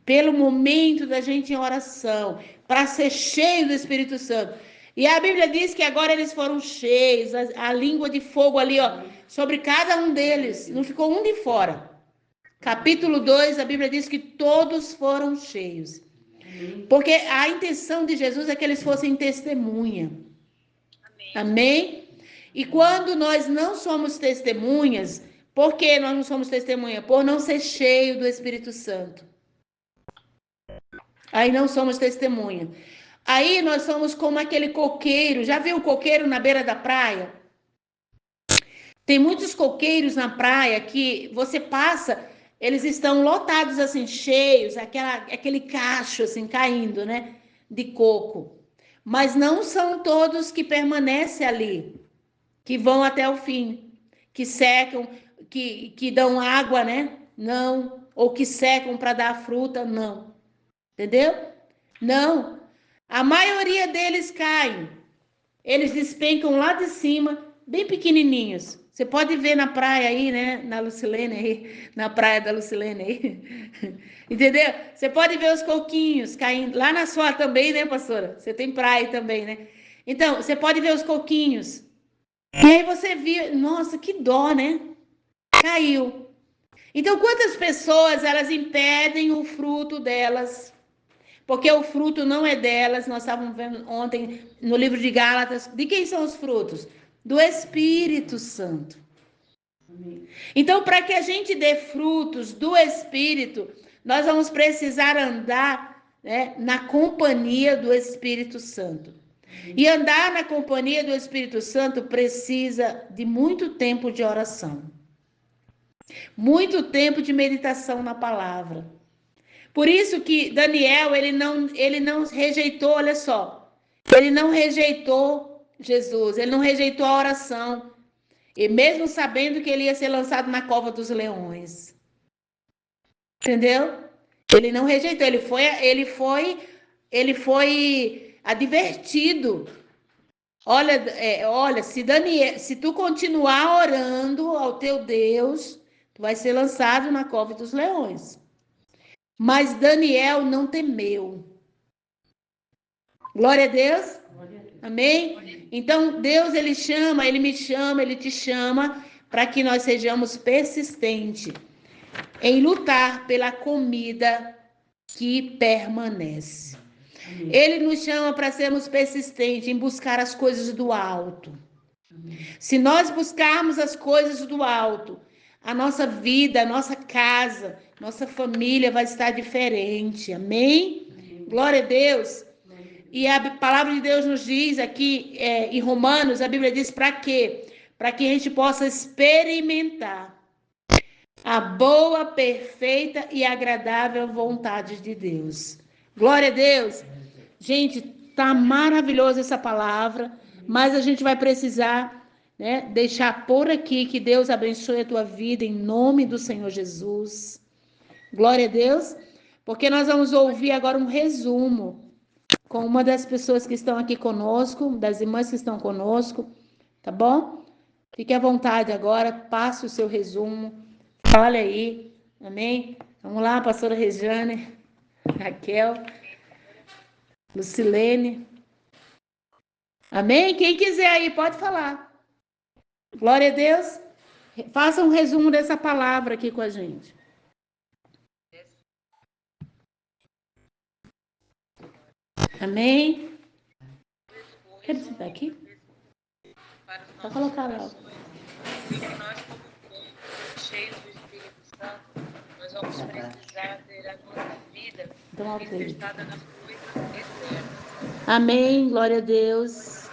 Pelo momento da gente em oração, para ser cheio do Espírito Santo. E a Bíblia diz que agora eles foram cheios, a língua de fogo ali, ó, sobre cada um deles, não ficou um de fora. Capítulo 2, a Bíblia diz que todos foram cheios. Porque a intenção de Jesus é que eles fossem testemunha. Amém? E quando nós não somos testemunhas, por que nós não somos testemunha? Por não ser cheio do Espírito Santo. Aí não somos testemunha. Aí nós somos como aquele coqueiro. Já viu o coqueiro na beira da praia? Tem muitos coqueiros na praia que você passa, eles estão lotados assim, cheios, aquele cacho assim caindo, né? De coco. Mas não são todos que permanecem ali, que vão até o fim, que secam, que dão água, né? Não. Ou que secam para dar fruta, não. Entendeu? Não. A maioria deles caem. Eles despencam lá de cima, bem pequenininhos. Você pode ver na praia aí, né? Na Lucilene aí, na praia da Lucilene aí. Entendeu? Você pode ver os coquinhos caindo. Lá na sua também, né, pastora? Você tem praia também, né? Então, você pode ver os coquinhos. E aí você viu, nossa, que dó, né? Caiu. Então, quantas pessoas elas impedem o fruto delas? Porque o fruto não é delas. Nós estávamos vendo ontem no livro de Gálatas. De quem são os frutos? Do Espírito Santo. Então, para que a gente dê frutos do Espírito, nós vamos precisar andar, né, na companhia do Espírito Santo. E andar na companhia do Espírito Santo precisa de muito tempo de oração. Muito tempo de meditação na palavra. Por isso que Daniel, ele não rejeitou, olha só, ele não rejeitou Jesus, ele não rejeitou a oração, e mesmo sabendo que ele ia ser lançado na cova dos leões. Entendeu? Ele não rejeitou, ele foi advertido. Olha, se tu continuar orando ao teu Deus, tu vai ser lançado na cova dos leões. Mas Daniel não temeu. Glória a Deus. Amém? Então, Deus, ele me chama, ele te chama para que nós sejamos persistentes em lutar pela comida que permanece. Ele nos chama para sermos persistentes em buscar as coisas do alto. Se nós buscarmos as coisas do alto, a nossa vida, a nossa casa, nossa família vai estar diferente. Amém? Glória a Deus. E a palavra de Deus nos diz aqui, em Romanos, a Bíblia diz para quê? Para que a gente possa experimentar a boa, perfeita e agradável vontade de Deus. Glória a Deus. Gente, tá maravilhosa essa palavra, mas a gente vai precisar, né, deixar por aqui. Que Deus abençoe a tua vida em nome do Senhor Jesus. Glória a Deus. Porque nós vamos ouvir agora um resumo com uma das pessoas que estão aqui conosco, das irmãs que estão conosco, tá bom? Fique à vontade agora, passe o seu resumo, fale aí, amém? Vamos lá, pastora Rejane, Raquel, Lucilene, amém? Quem quiser aí, pode falar. Glória a Deus. Faça um resumo dessa palavra aqui com a gente. Amém? Quer sentar aqui? Pode colocar lá. Nós, como cheios do Espírito Santo, nós vamos precisar ter a nossa vida manifestada nas coisas eternas. Amém, glória a Deus.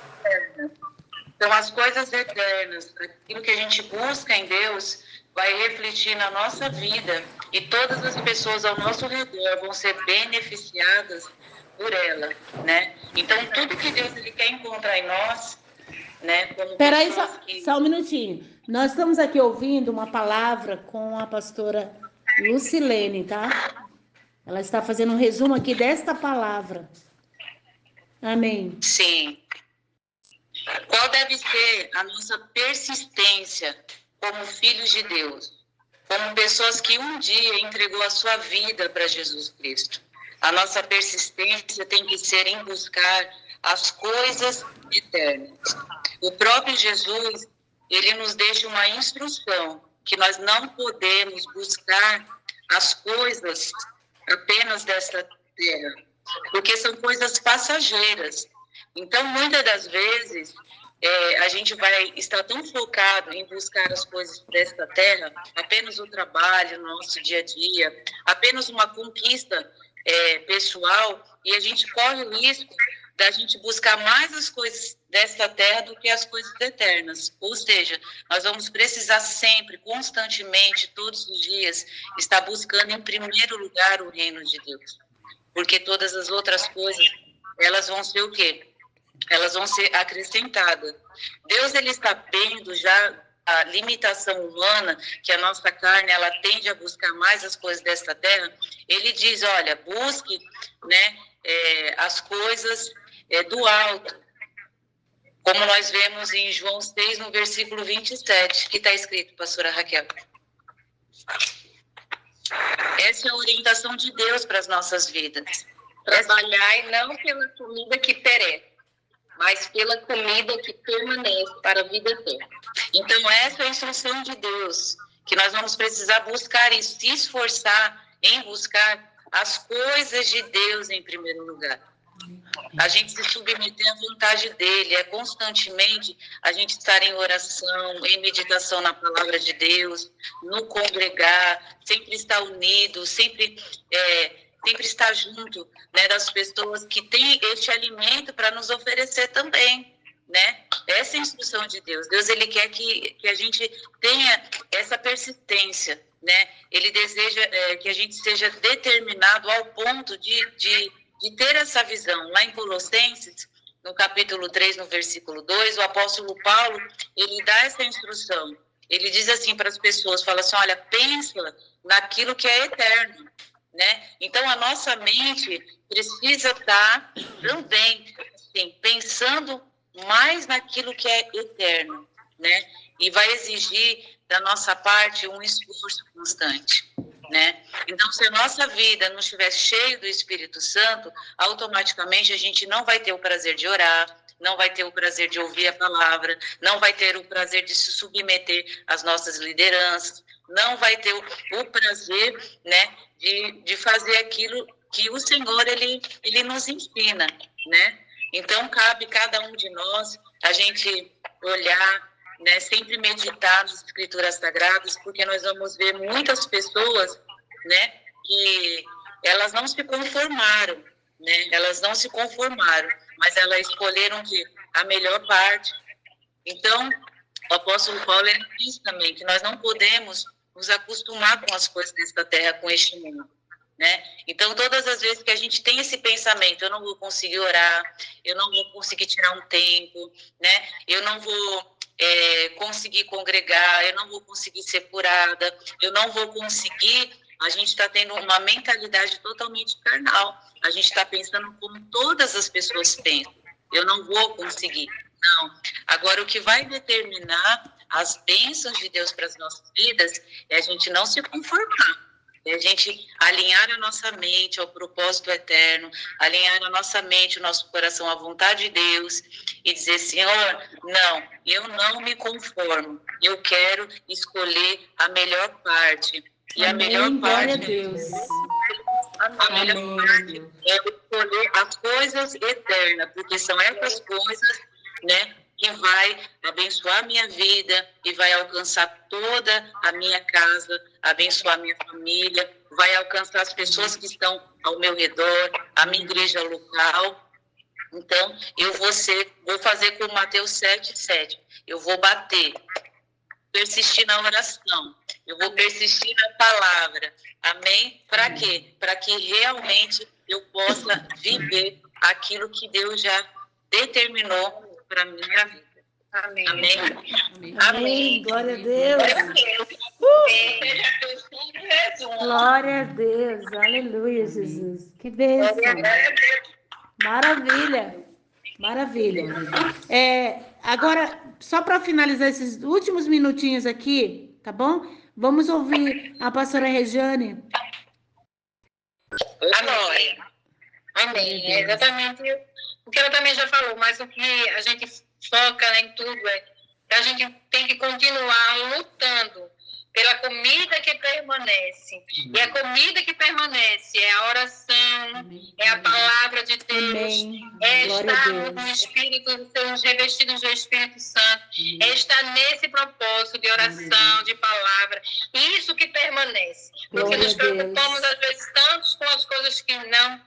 Então, as coisas eternas, aquilo que a gente busca em Deus, vai refletir na nossa vida e todas as pessoas ao nosso redor vão ser beneficiadas por ela, né? Então, tudo que Deus ele quer encontrar em nós, né? Peraí, só um minutinho. Nós estamos aqui ouvindo uma palavra com a pastora Lucilene, tá? Ela está fazendo um resumo aqui desta palavra. Amém. Sim. Qual deve ser a nossa persistência como filhos de Deus? Como pessoas que um dia entregou a sua vida para Jesus Cristo. A nossa persistência tem que ser em buscar as coisas eternas. O próprio Jesus, ele nos deixa uma instrução que nós não podemos buscar as coisas apenas desta terra, porque são coisas passageiras. Então, muitas das vezes, a gente vai estar tão focado em buscar as coisas desta terra, apenas o trabalho, nosso dia a dia, apenas uma conquista pessoal, e a gente corre o risco da gente buscar mais as coisas desta terra do que as coisas eternas. Ou seja, nós vamos precisar sempre, constantemente, todos os dias, estar buscando em primeiro lugar o reino de Deus. Porque todas as outras coisas, elas vão ser o quê? elas vão ser acrescentadas. Deus, ele está vendo já a limitação humana, que a nossa carne, ela tende a buscar mais as coisas desta terra. Ele diz, olha, busque, né, as coisas do alto, como nós vemos em João 6, no versículo 27, que está escrito, pastora Raquel. Essa é a orientação de Deus para as nossas vidas. Trabalhar e não pela comida que perece, mas pela comida que permanece para a vida eterna. Então, essa é a instrução de Deus, que nós vamos precisar buscar e se esforçar em buscar as coisas de Deus em primeiro lugar. A gente se submeter à vontade dele, é constantemente a gente estar em oração, em meditação na palavra de Deus, no congregar, sempre estar unido, sempre estar junto, né, das pessoas que têm este alimento para nos oferecer também, né? Essa é a instrução de Deus. Deus, ele quer que a gente tenha essa persistência, né? Ele deseja que a gente seja determinado ao ponto de ter essa visão. Lá em Colossenses, no capítulo 3, no versículo 2, o apóstolo Paulo, ele dá essa instrução. Ele diz assim para as pessoas, fala assim, olha, pensa naquilo que é eterno, né? Então, a nossa mente precisa estar também assim, pensando mais naquilo que é eterno, né? E vai exigir da nossa parte um esforço constante, né? Então, se a nossa vida não estiver cheia do Espírito Santo, automaticamente a gente não vai ter o prazer de orar, não vai ter o prazer de ouvir a palavra, não vai ter o prazer de se submeter às nossas lideranças, não vai ter o prazer, né, de fazer aquilo que o Senhor, ele nos ensina, né? Então, cabe cada um de nós a gente olhar, né, sempre meditar nas Escrituras Sagradas, porque nós vamos ver muitas pessoas, né, que elas não se conformaram, né? Elas não se conformaram, mas elas escolheram a melhor parte. Então, o apóstolo Paulo, ele diz também que nós não podemos nos acostumar com as coisas desta terra, com este mundo, né? Então, todas as vezes que a gente tem esse pensamento, eu não vou conseguir orar, eu não vou conseguir tirar um tempo, né? Eu não vou conseguir congregar, eu não vou conseguir ser curada, eu não vou conseguir, a gente está tendo uma mentalidade totalmente carnal, a gente está pensando como todas as pessoas pensam, eu não vou conseguir, não. Agora, o que vai determinar as bênçãos de Deus para as nossas vidas é a gente não se conformar, é a gente alinhar a nossa mente ao propósito eterno, alinhar a nossa mente, o nosso coração à vontade de Deus e dizer, Senhor, não, eu não me conformo, eu quero escolher a melhor parte. E a melhor parte, a Deus. A melhor parte é escolher as coisas eternas, porque são essas coisas, né, que vai abençoar a minha vida e vai alcançar toda a minha casa, abençoar a minha família, vai alcançar as pessoas que estão ao meu redor, a minha igreja local. Então, eu vou fazer como Mateus 7:7. Eu vou bater, persistir na oração, eu vou persistir na palavra. Amém? Para quê? Para que realmente eu possa viver aquilo que Deus já determinou para a minha vida. Amém. Amém? Amém. Amém. Glória a Deus. Glória a Deus. Aleluia, Jesus. Que bênção. Maravilha. Maravilha. Agora, só para finalizar esses últimos minutinhos aqui, tá bom? Vamos ouvir a pastora Regiane. Agora. Amém. É exatamente o que ela também já falou, mas o que a gente foca em tudo é que a gente tem que continuar lutando pela comida que permanece. E a comida que permanece é a oração, é a palavra de Deus, é estar no Espírito, sermos revestidos do Espírito Santo, é estar nesse propósito de oração, de palavra. Isso que permanece. Porque nos preocupamos, às vezes, tanto com as coisas que não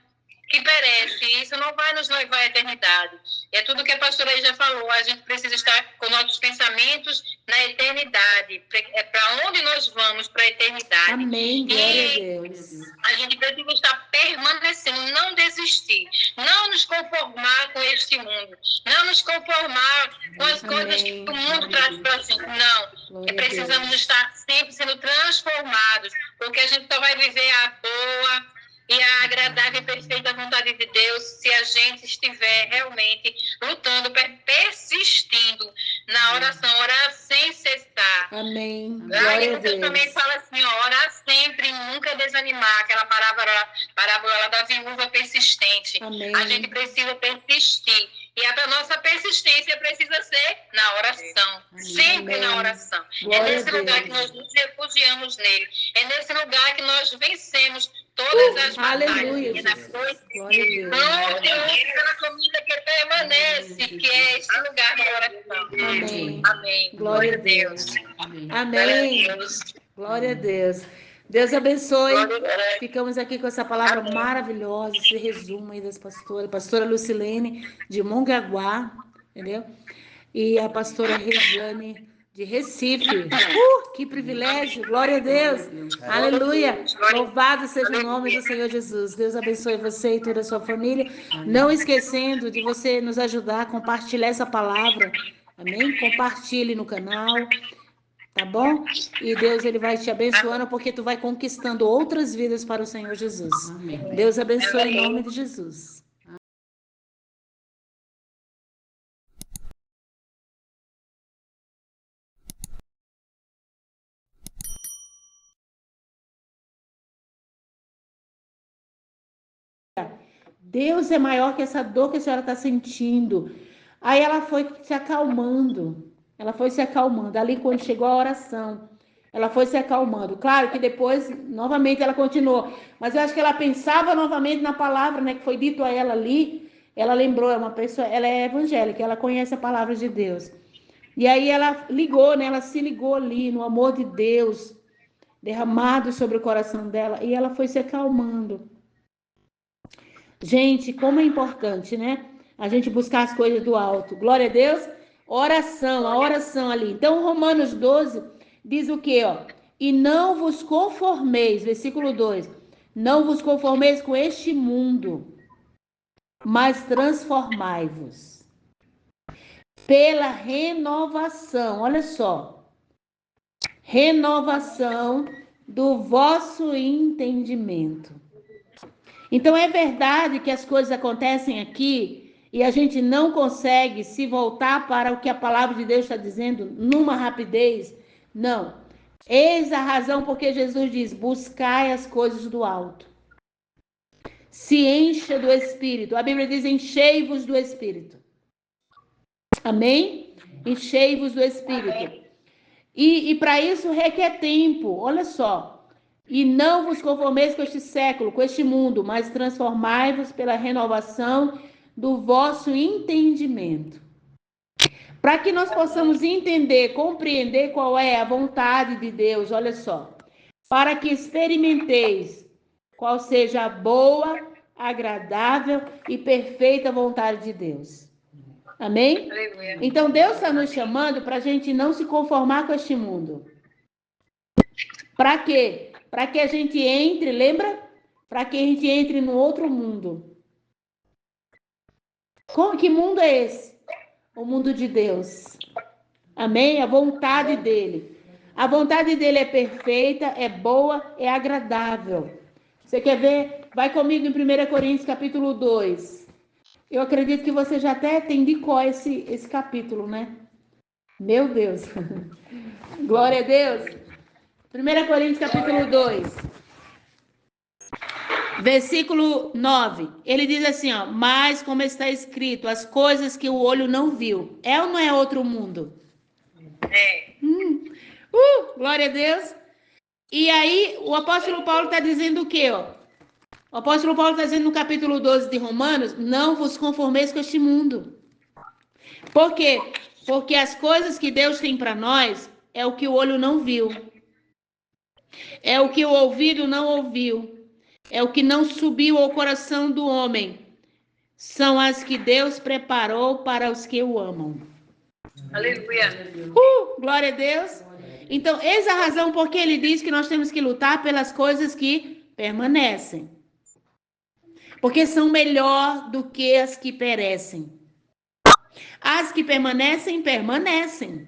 que perece. Isso não vai nos levar à eternidade. É tudo que a pastora aí já falou. A gente precisa estar com nossos pensamentos na eternidade. É para onde nós vamos, para a eternidade. Amém, glória a Deus. A gente precisa estar permanecendo, não desistir, não nos conformar com este mundo, não nos conformar com as coisas que o mundo traz para a gente. Não, precisamos estar sempre sendo transformados, porque a gente só vai viver a boa e a agradável e perfeita vontade de Deus se a gente estiver realmente lutando, persistindo na oração, orar sem cessar. Amém. Glória a Deus. Também fala assim, ó, orar sempre e nunca desanimar, aquela parábola lá da viúva persistente. Amém. A gente precisa persistir. E a nossa persistência precisa ser na oração. Amém. Sempre na oração. Glória é nesse lugar que nós nos refugiamos nele. É nesse lugar que nós vencemos todas as batalhas. Aleluia, Jesus. Pela comida que permanece, que é esse lugar da oração. Amém. Amém. Glória a Deus. Amém. Amém. Glória a Deus. Deus abençoe. Ficamos aqui com essa palavra maravilhosa, esse resumo aí das pastoras. Pastora Lucilene, de Mongaguá, entendeu? E a pastora Rejane, de Recife. Que privilégio, glória a Deus. Aleluia. Louvado seja o nome do Senhor Jesus. Deus abençoe você e toda a sua família. Não esquecendo de você nos ajudar a compartilhar essa palavra. Amém? Compartilhe no canal. Tá bom? E Deus, ele vai te abençoando porque tu vai conquistando outras vidas para o Senhor Jesus. Amém. Deus abençoe em nome de Jesus. Deus é maior que essa dor que a senhora está sentindo. Aí ela foi se acalmando. Ela foi se acalmando. Ali, quando chegou a oração, ela foi se acalmando. Claro que depois, novamente, ela continuou. Mas eu acho que ela pensava novamente na palavra, né, que foi dito a ela ali. Ela lembrou, é uma pessoa, ela é evangélica, ela conhece a palavra de Deus. E aí ela ligou, né, ela se ligou ali no amor de Deus derramado sobre o coração dela. E ela foi se acalmando. Gente, como é importante, né? A gente buscar as coisas do alto. Glória a Deus. Oração, a oração ali. Então, Romanos 12 diz o quê, ó? E não vos conformeis, versículo 2. Não vos conformeis com este mundo, mas transformai-vos pela renovação. Olha só. Renovação do vosso entendimento. Então, é verdade que as coisas acontecem aqui e a gente não consegue se voltar para o que a palavra de Deus está dizendo numa rapidez. Não. Eis a razão porque Jesus diz, buscai as coisas do alto. Se encha do Espírito. A Bíblia diz, enchei-vos do Espírito. Amém? Enchei-vos do Espírito. E para isso requer tempo. Olha só. E não vos conformeis com este século, com este mundo, mas transformai-vos pela renovação do vosso entendimento. Para que nós possamos entender, compreender qual é a vontade de Deus, olha só. Para que experimenteis qual seja a boa, agradável e perfeita vontade de Deus. Amém? Então Deus está nos chamando para a gente não se conformar com este mundo. Para quê? Para que a gente entre, lembra? Para que a gente entre no outro mundo. Que mundo é esse? O mundo de Deus. Amém? A vontade dele. A vontade dele é perfeita, é boa, é agradável. Você quer ver? Vai comigo em 1 Coríntios capítulo 2. Eu acredito que você já até tem de cor esse capítulo, né? Meu Deus. Glória a Deus. 1 Coríntios capítulo 2, versículo 9, ele diz assim, ó, mas como está escrito, as coisas que o olho não viu, é ou não é outro mundo? É. Glória a Deus. E aí o apóstolo Paulo está dizendo o quê, ó? O apóstolo Paulo está dizendo no capítulo 12 de Romanos, não vos conformeis com este mundo. Por quê? Porque as coisas que Deus tem para nós é o que o olho não viu. É o que o ouvido não ouviu. é o que não subiu ao coração do homem. São as que Deus preparou para os que o amam. Aleluia. Glória a Deus. Então, eis a razão por que ele diz que nós temos que lutar pelas coisas que permanecem. Porque são melhor do que as que perecem. As que permanecem, permanecem.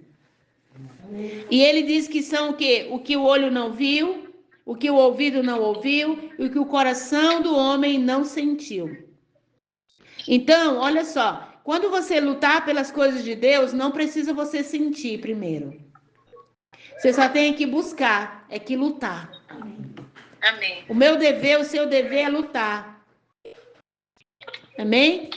E ele diz que são o quê? O que o olho não viu, o que o ouvido não ouviu, e o que o coração do homem não sentiu. Então, olha só, quando você lutar pelas coisas de Deus, não precisa você sentir primeiro. Você só tem que buscar, é que lutar. Amém. O meu dever, o seu dever é lutar. Amém?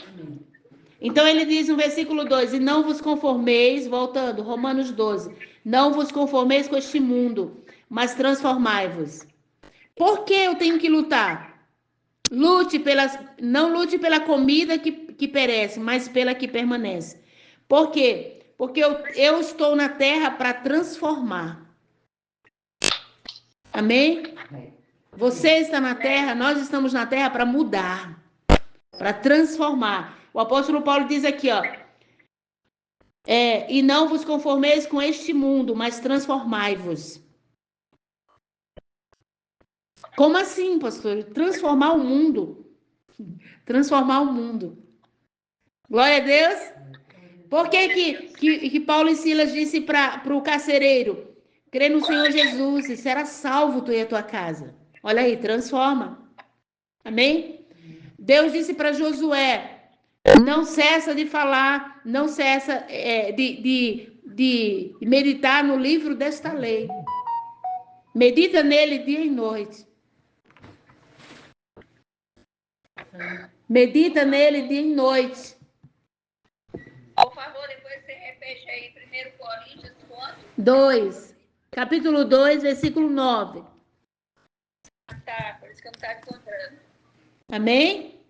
Então ele diz no versículo 2, e não vos conformeis, voltando, Romanos 12, não vos conformeis com este mundo, mas transformai-vos. Por que eu tenho que lutar? Não lute pela comida que perece, mas pela que permanece. Por quê? Porque eu estou na terra para transformar. Amém? Você está na terra, nós estamos na terra para mudar, para transformar. O apóstolo Paulo diz aqui, ó, e não vos conformeis com este mundo, mas transformai-vos. Como assim, pastor? Transformar o mundo. Transformar o mundo. Glória a Deus. Por que Paulo e Silas disse para o carcereiro? Crê no Senhor Jesus e será salvo tu e a tua casa. Olha aí, transforma. Amém? Deus disse para Josué, não cessa de falar, não cessa de meditar no livro desta lei. Medita nele dia e noite. Medita nele dia e noite. Por favor, depois você repete aí 1 Coríntios quanto? 2. Capítulo 2, versículo 9. Tá, por isso que eu não estava encontrando. Amém?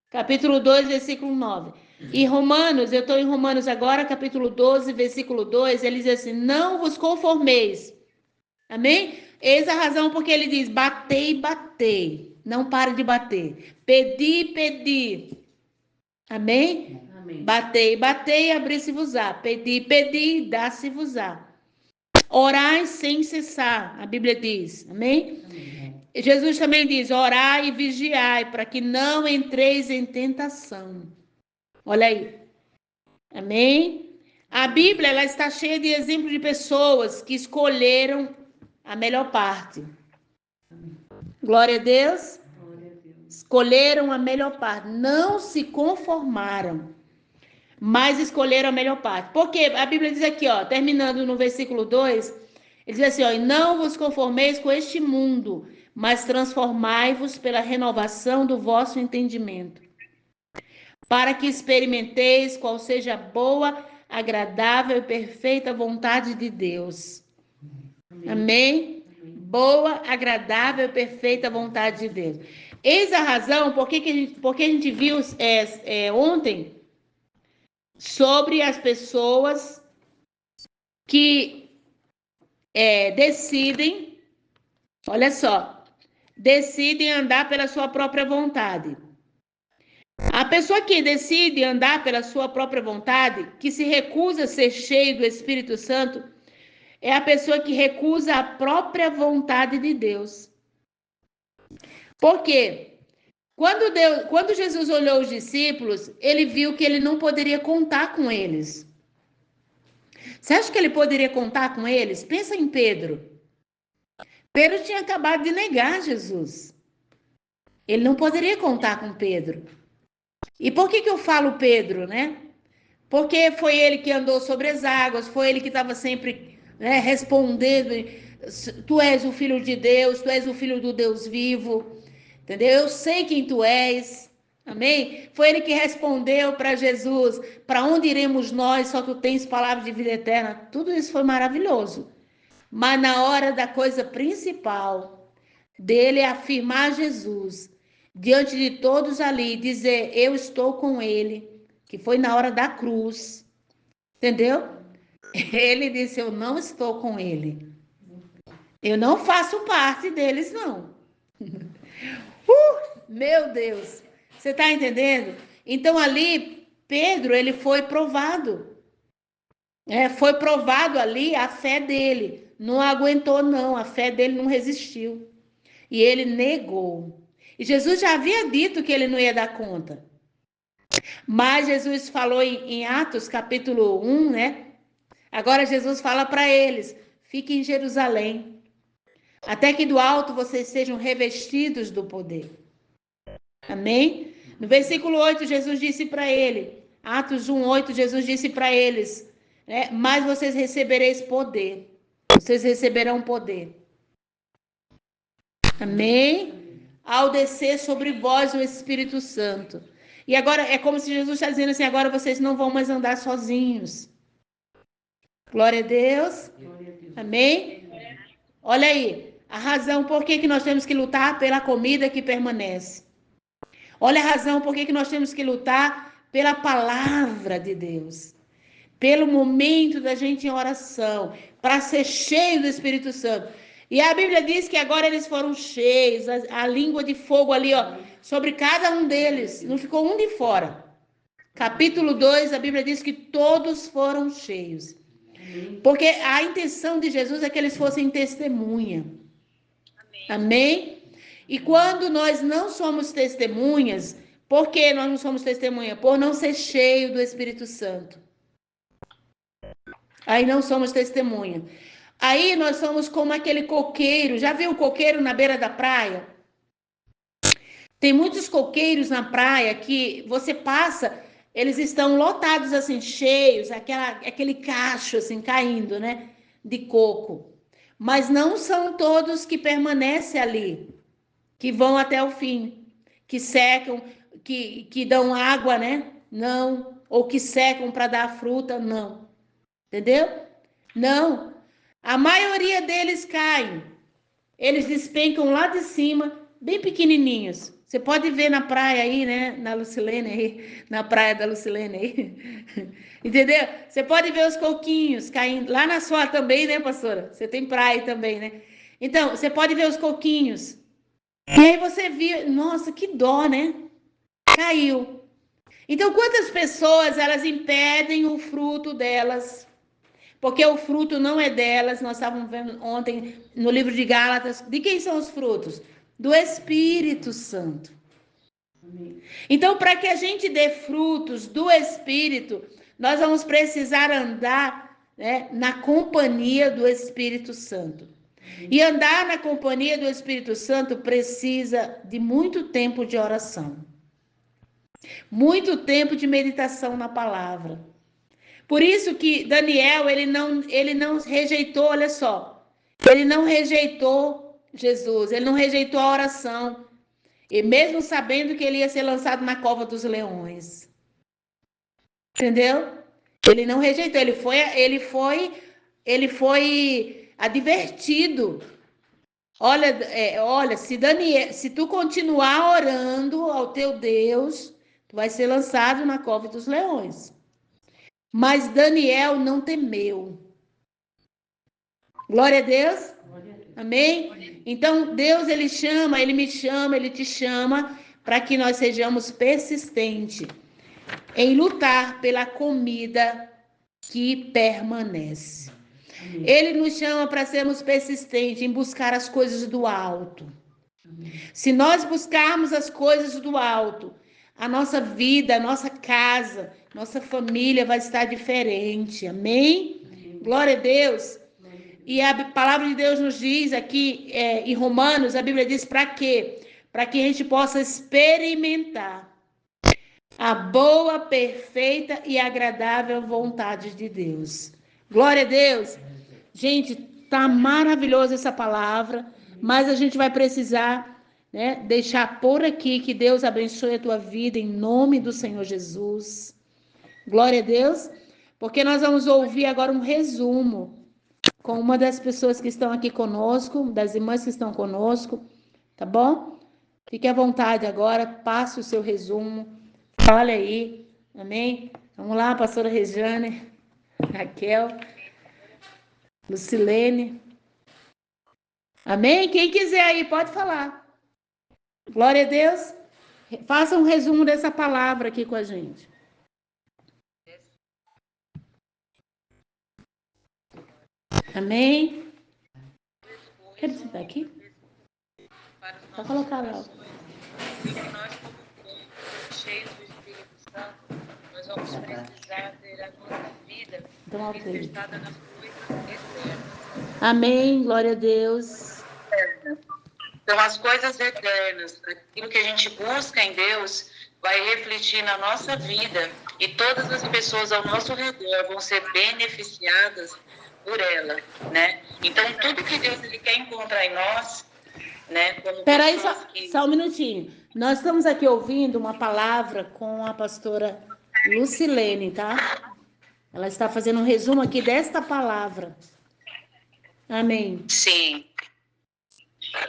Capítulo 2, versículo 9. E Romanos, eu estou em Romanos agora, capítulo 12, versículo 2, ele diz assim, não vos conformeis. Amém? Eis a razão porque ele diz, batei, batei. Não pare de bater. Pedi, pedi. Amém? Amém. Batei, batei, abri-se-vos-á. Pedi, pedi, dá-se-vos-á. Orai sem cessar, a Bíblia diz. Amém? Amém. Jesus também diz, orai e vigiai, para que não entreis em tentação. Olha aí. Amém? A Bíblia, ela está cheia de exemplos de pessoas que escolheram a melhor parte. Glória a Deus. Escolheram a melhor parte. Não se conformaram, mas escolheram a melhor parte. Porque a Bíblia diz aqui, ó, terminando no versículo 2, ele diz assim, ó, e não vos conformeis com este mundo, mas transformai-vos pela renovação do vosso entendimento, para que experimenteis qual seja a boa, agradável e perfeita vontade de Deus. Amém? Boa, agradável e perfeita vontade de Deus. Eis a razão porque a gente viu ontem sobre as pessoas que decidem, olha só, decidem andar pela sua própria vontade. A pessoa que decide andar pela sua própria vontade, que se recusa a ser cheio do Espírito Santo, é a pessoa que recusa a própria vontade de Deus. Por quê? Quando Jesus olhou os discípulos, ele viu que ele não poderia contar com eles. Você acha que ele poderia contar com eles? Pensa em Pedro. Pedro tinha acabado de negar Jesus. Ele não poderia contar com Pedro. E por que eu falo Pedro, né? Porque foi ele que andou sobre as águas, foi ele que estava sempre respondendo, tu és o Filho de Deus, tu és o Filho do Deus vivo, entendeu? Eu sei quem tu és, amém? Foi ele que respondeu para Jesus, para onde iremos nós, só tu tens palavras de vida eterna. Tudo isso foi maravilhoso. Mas na hora da coisa principal, dele afirmar Jesus, diante de todos ali, dizer, eu estou com ele, que foi na hora da cruz, entendeu? Ele disse, eu não estou com ele. Eu não faço parte deles, não. Meu Deus, você está entendendo? Então ali, Pedro, ele foi provado. Foi provado ali a fé dele. Não aguentou, não. A fé dele não resistiu. E ele negou. E Jesus já havia dito que ele não ia dar conta. Mas Jesus falou em Atos, capítulo 1, né? Agora Jesus fala para eles: fiquem em Jerusalém, até que do alto vocês sejam revestidos do poder. Amém? No versículo 8, Jesus disse para ele, Atos 1, 8, Jesus disse para eles, né? Mas vocês recebereis poder. Vocês receberão poder. Amém? Ao descer sobre vós o Espírito Santo. E agora é como se Jesus está dizendo assim: agora vocês não vão mais andar sozinhos. Glória a Deus. Amém? Olha aí, a razão por que nós temos que lutar pela comida que permanece. Olha a razão por que nós temos que lutar pela palavra de Deus. Pelo momento da gente em oração, para ser cheio do Espírito Santo. E a Bíblia diz que agora eles foram cheios, a língua de fogo ali, ó, sobre cada um deles, não ficou um de fora. Capítulo 2, a Bíblia diz que todos foram cheios. Porque a intenção de Jesus é que eles fossem testemunha. Amém? E quando nós não somos testemunhas, por que nós não somos testemunha? Por não ser cheio do Espírito Santo. Aí não somos testemunha. Aí nós somos como aquele coqueiro. Já viu o coqueiro na beira da praia? Tem muitos coqueiros na praia que você passa, eles estão lotados assim, cheios, aquele cacho assim caindo, né? De coco. Mas não são todos que permanecem ali, que vão até o fim, que secam, que dão água, né? Não. Ou que secam para dar fruta, não. Entendeu? Não. A maioria deles caem. Eles despencam lá de cima, bem pequenininhos. Você pode ver na praia aí, né? Na Lucilene aí, na praia da Lucilene aí. Entendeu? Você pode ver os coquinhos caindo. Lá na sua também, né, pastora? Você tem praia também, né? Então, você pode ver os coquinhos. E aí você viu, nossa, que dó, né? Caiu. Então, quantas pessoas elas impedem o fruto delas? Porque o fruto não é delas. Nós estávamos vendo ontem no livro de Gálatas. De quem são os frutos? Do Espírito Santo. Então, para que a gente dê frutos do Espírito, nós vamos precisar andar, né, na companhia do Espírito Santo. E andar na companhia do Espírito Santo precisa de muito tempo de oração. Muito tempo de meditação na palavra. Por isso que Daniel, ele não rejeitou, olha só, ele não rejeitou Jesus, ele não rejeitou a oração, e mesmo sabendo que ele ia ser lançado na cova dos leões. Entendeu? Ele não rejeitou, ele foi advertido. Olha, se tu continuar orando ao teu Deus, tu vai ser lançado na cova dos leões. Mas Daniel não temeu. Glória a Deus. Amém? Então, Deus, ele me chama, ele te chama para que nós sejamos persistentes em lutar pela comida que permanece. Ele nos chama para sermos persistentes em buscar as coisas do alto. Se nós buscarmos as coisas do alto, a nossa vida, a nossa casa, nossa família vai estar diferente. Amém? Glória a Deus. E a palavra de Deus nos diz aqui, em Romanos, a Bíblia diz para quê? Para que a gente possa experimentar a boa, perfeita e agradável vontade de Deus. Glória a Deus. Gente, tá maravilhosa essa palavra, mas a gente vai precisar, né, deixar por aqui. Que Deus abençoe a tua vida em nome do Senhor Jesus. Glória a Deus. Porque nós vamos ouvir agora um resumo com uma das pessoas que estão aqui conosco, das irmãs que estão conosco, tá bom? Fique à vontade agora, passe o seu resumo, fale aí, amém? Vamos lá, pastora Regiane, Raquel, Lucilene, amém? Quem quiser aí, pode falar. Glória a Deus. Faça um resumo dessa palavra aqui com a gente. Amém? Quer sentar aqui? Pode colocar lá. E que nós, como cheios do Espírito Santo, nós vamos precisar ter a nossa vida manifestada nas coisas eternas. Amém, glória a Deus. Então, as coisas eternas, aquilo que a gente busca em Deus, vai refletir na nossa vida e todas as pessoas ao nosso redor vão ser beneficiadas por ela, né? Então, tudo que Deus ele quer encontrar em nós, né? Peraí, só um minutinho. Nós estamos aqui ouvindo uma palavra com a pastora Lucilene, tá? Ela está fazendo um resumo aqui desta palavra. Amém. Sim.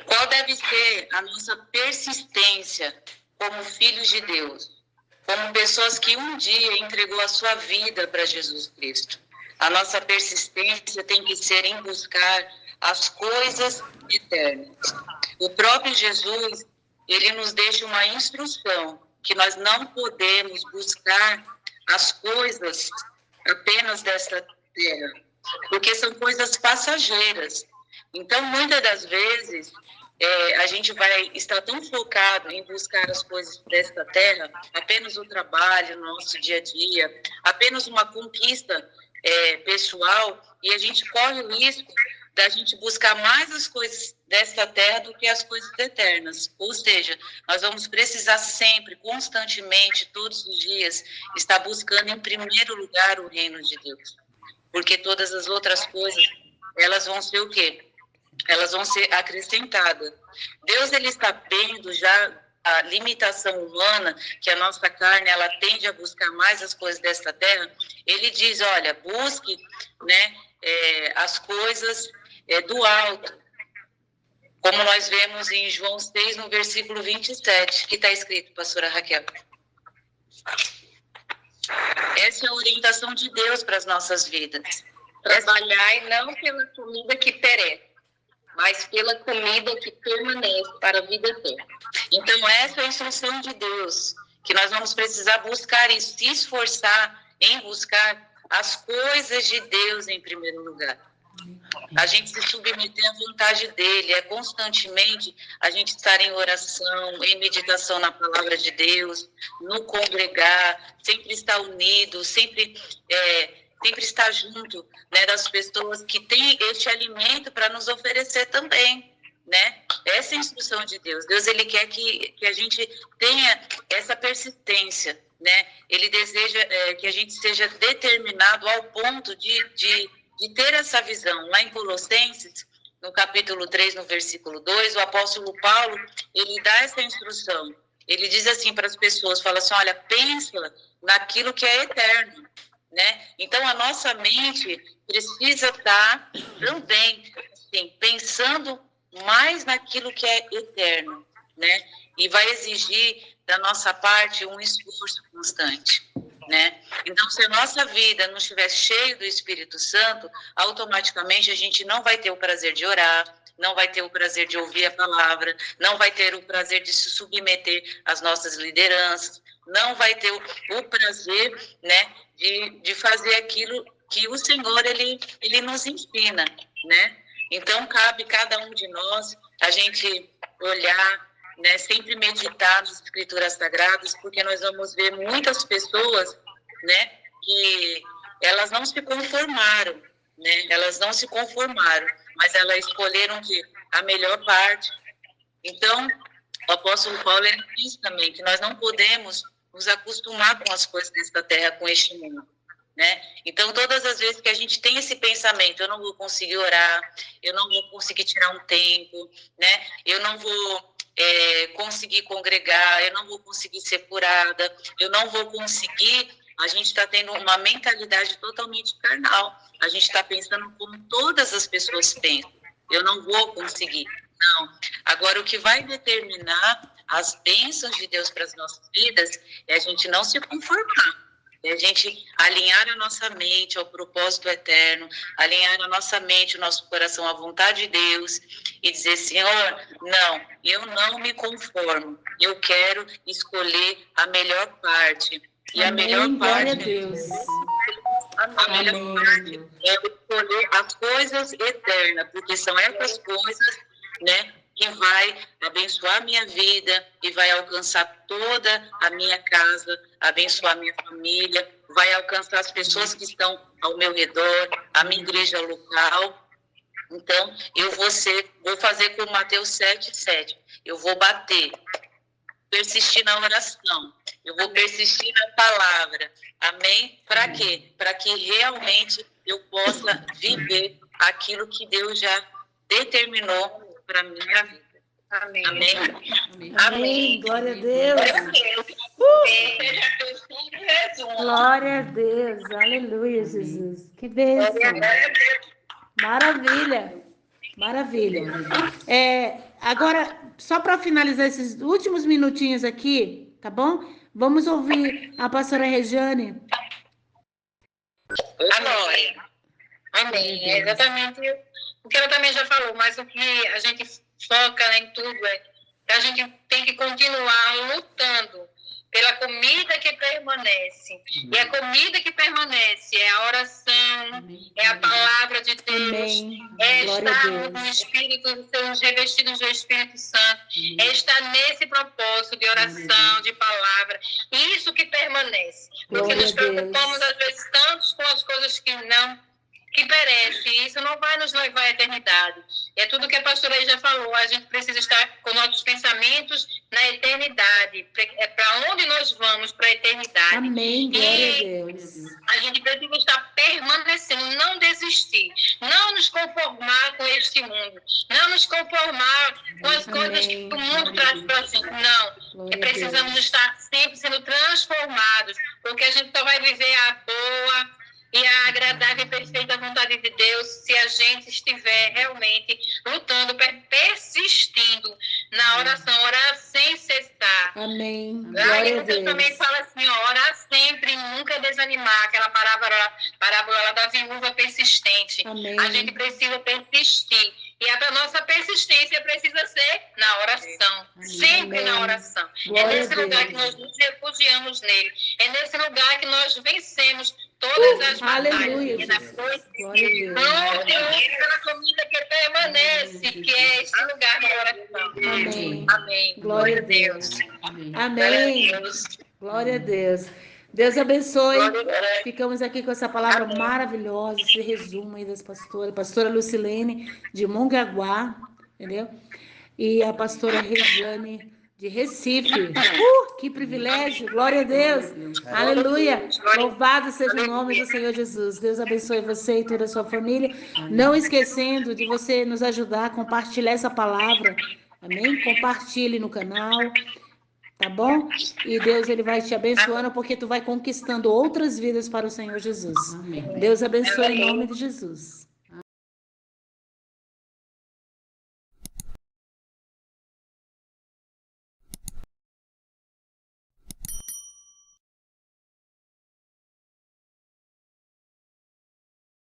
Qual deve ser a nossa persistência como filhos de Deus? Como pessoas que um dia entregou a sua vida para Jesus Cristo. A nossa persistência tem que ser em buscar as coisas eternas. O próprio Jesus, ele nos deixa uma instrução que nós não podemos buscar as coisas apenas desta terra, porque são coisas passageiras. Então, muitas das vezes, a gente vai estar tão focado em buscar as coisas desta terra, apenas o trabalho, nosso dia a dia, apenas uma conquista pessoal, e a gente corre o risco da gente buscar mais as coisas desta terra do que as coisas eternas. Ou seja, nós vamos precisar sempre, constantemente, todos os dias, estar buscando em primeiro lugar o reino de Deus. Porque todas as outras coisas, elas vão ser o quê? Elas vão ser acrescentadas. Deus, ele está vendo já a limitação humana, que a nossa carne, ela tende a buscar mais as coisas desta terra. Ele diz, olha, busque, né, as coisas do alto, como nós vemos em João 6, no versículo 27, que está escrito, pastora Raquel. Essa é a orientação de Deus para as nossas vidas. Trabalhai não pela comida que perece, mas pela comida que permanece para a vida eterna. Então, essa é a instrução de Deus, que nós vamos precisar buscar e se esforçar em buscar as coisas de Deus em primeiro lugar. A gente se submeter à vontade dele, constantemente a gente estar em oração, em meditação na palavra de Deus, no congregar, sempre estar unido, sempre estar junto, né, das pessoas que têm este alimento para nos oferecer também, né? Essa é a instrução de Deus. Deus, ele quer que a gente tenha essa persistência, né? Ele deseja que a gente seja determinado ao ponto de ter essa visão. Lá em Colossenses, no capítulo 3, no versículo 2, o apóstolo Paulo, ele dá essa instrução. Ele diz assim para as pessoas, fala assim, olha, pensa naquilo que é eterno, né? Então, a nossa mente precisa estar também, assim, pensando mais naquilo que é eterno, né? E vai exigir da nossa parte um esforço constante, né? Então, se a nossa vida não estiver cheia do Espírito Santo, automaticamente a gente não vai ter o prazer de orar, não vai ter o prazer de ouvir a palavra, não vai ter o prazer de se submeter às nossas lideranças, não vai ter o prazer, né, de fazer aquilo que o Senhor, ele nos ensina, né? Então, cabe cada um de nós a gente olhar, né, sempre meditar nas Escrituras Sagradas, porque nós vamos ver muitas pessoas, né, que elas não se conformaram, né? Elas não se conformaram, mas elas escolheram a melhor parte. Então, o apóstolo Paulo, ele diz também que nós não podemos nos acostumar com as coisas desta terra, com este mundo, né? Então, todas as vezes que a gente tem esse pensamento, eu não vou conseguir orar, eu não vou conseguir tirar um tempo, né? Eu não vou conseguir congregar, eu não vou conseguir ser curada, eu não vou conseguir. A gente está tendo uma mentalidade totalmente carnal. A gente está pensando como todas as pessoas pensam. Eu não vou conseguir. Não. Agora, o que vai determinar as bênçãos de Deus para as nossas vidas é a gente não se conformar. É a gente alinhar a nossa mente ao propósito eterno, alinhar a nossa mente, o nosso coração à vontade de Deus e dizer, Senhor, não, eu não me conformo, eu quero escolher a melhor parte. E Amém, a melhor glória parte, a Deus. a melhor parte é escolher as coisas eternas, porque são essas coisas, né, que vai abençoar a minha vida e vai alcançar toda a minha casa, abençoar a minha família, vai alcançar as pessoas que estão ao meu redor, a minha igreja local. Então, vou fazer como Mateus 7:7. Eu vou bater, persistir na oração. Eu vou persistir na palavra. Amém? Para quê? Para que realmente eu possa viver aquilo que Deus já determinou para a minha vida. Amém. Amém? Amém. Glória a Deus. Glória a Deus. Aleluia, Jesus. Que bênção. Maravilha. Maravilha. Agora, só para finalizar esses últimos minutinhos aqui, tá bom? Vamos ouvir a pastora Regiane. Amém. Amém. É exatamente o que ela também já falou, mas o que a gente foca, né, em tudo é que a gente tem que continuar lutando pela comida que permanece. E a comida que permanece é a oração, é a palavra de Deus, Amém. é Glória a estar Deus. no Espírito, sermos revestidos do Espírito Santo, é estar nesse propósito de oração, de palavra. Isso que permanece. Porque Glória nos a Deus. preocupamos, às vezes, tanto com as coisas que perece, isso não vai nos levar à eternidade. É tudo que a pastora aí já falou, a gente precisa estar com nossos pensamentos na eternidade, é para onde nós vamos, para a eternidade. Amém, glória a Deus. A gente precisa estar permanecendo, não desistir, não nos conformar com este mundo, não nos conformar com as coisas que o mundo traz para a gente, não. Glória a Precisamos Deus. estar sempre sendo transformados, porque a gente só vai viver a boa e a agradável e perfeita vontade de Deus se a gente estiver realmente lutando, persistindo na oração, orar sem cessar. Amém. Aí Glória a Deus também Deus. fala assim, ó, orar sempre, nunca desanimar, aquela parábola lá da viúva persistente. Amém. A gente precisa persistir. E a nossa persistência precisa ser na oração, sempre Amém. na oração. Glória É a nesse lugar Deus. que nós nos refugiamos nele. É nesse lugar que nós vencemos todas as batalhas. Aleluia, E na Jesus. coisa Glória a Deus. pela comida que permanece, que é esse lugar da oração. Amém. Amém. Glória a Deus. Glória Amém. a Deus. Glória a Deus. Deus abençoe. Glória a Deus. Ficamos aqui com essa palavra maravilhosa, esse resumo aí das pastoras. Pastora Lucilene, de Mongaguá, entendeu? E a pastora Regiane, de Recife. Que privilégio. Glória a Deus. Aleluia. Louvado seja o nome do Senhor Jesus. Deus abençoe você e toda a sua família. Não esquecendo de você nos ajudar a compartilhar essa palavra. Amém? Compartilhe no canal. Tá bom? E Deus, ele vai te abençoando porque tu vai conquistando outras vidas para o Senhor Jesus. Deus abençoe em nome de Jesus.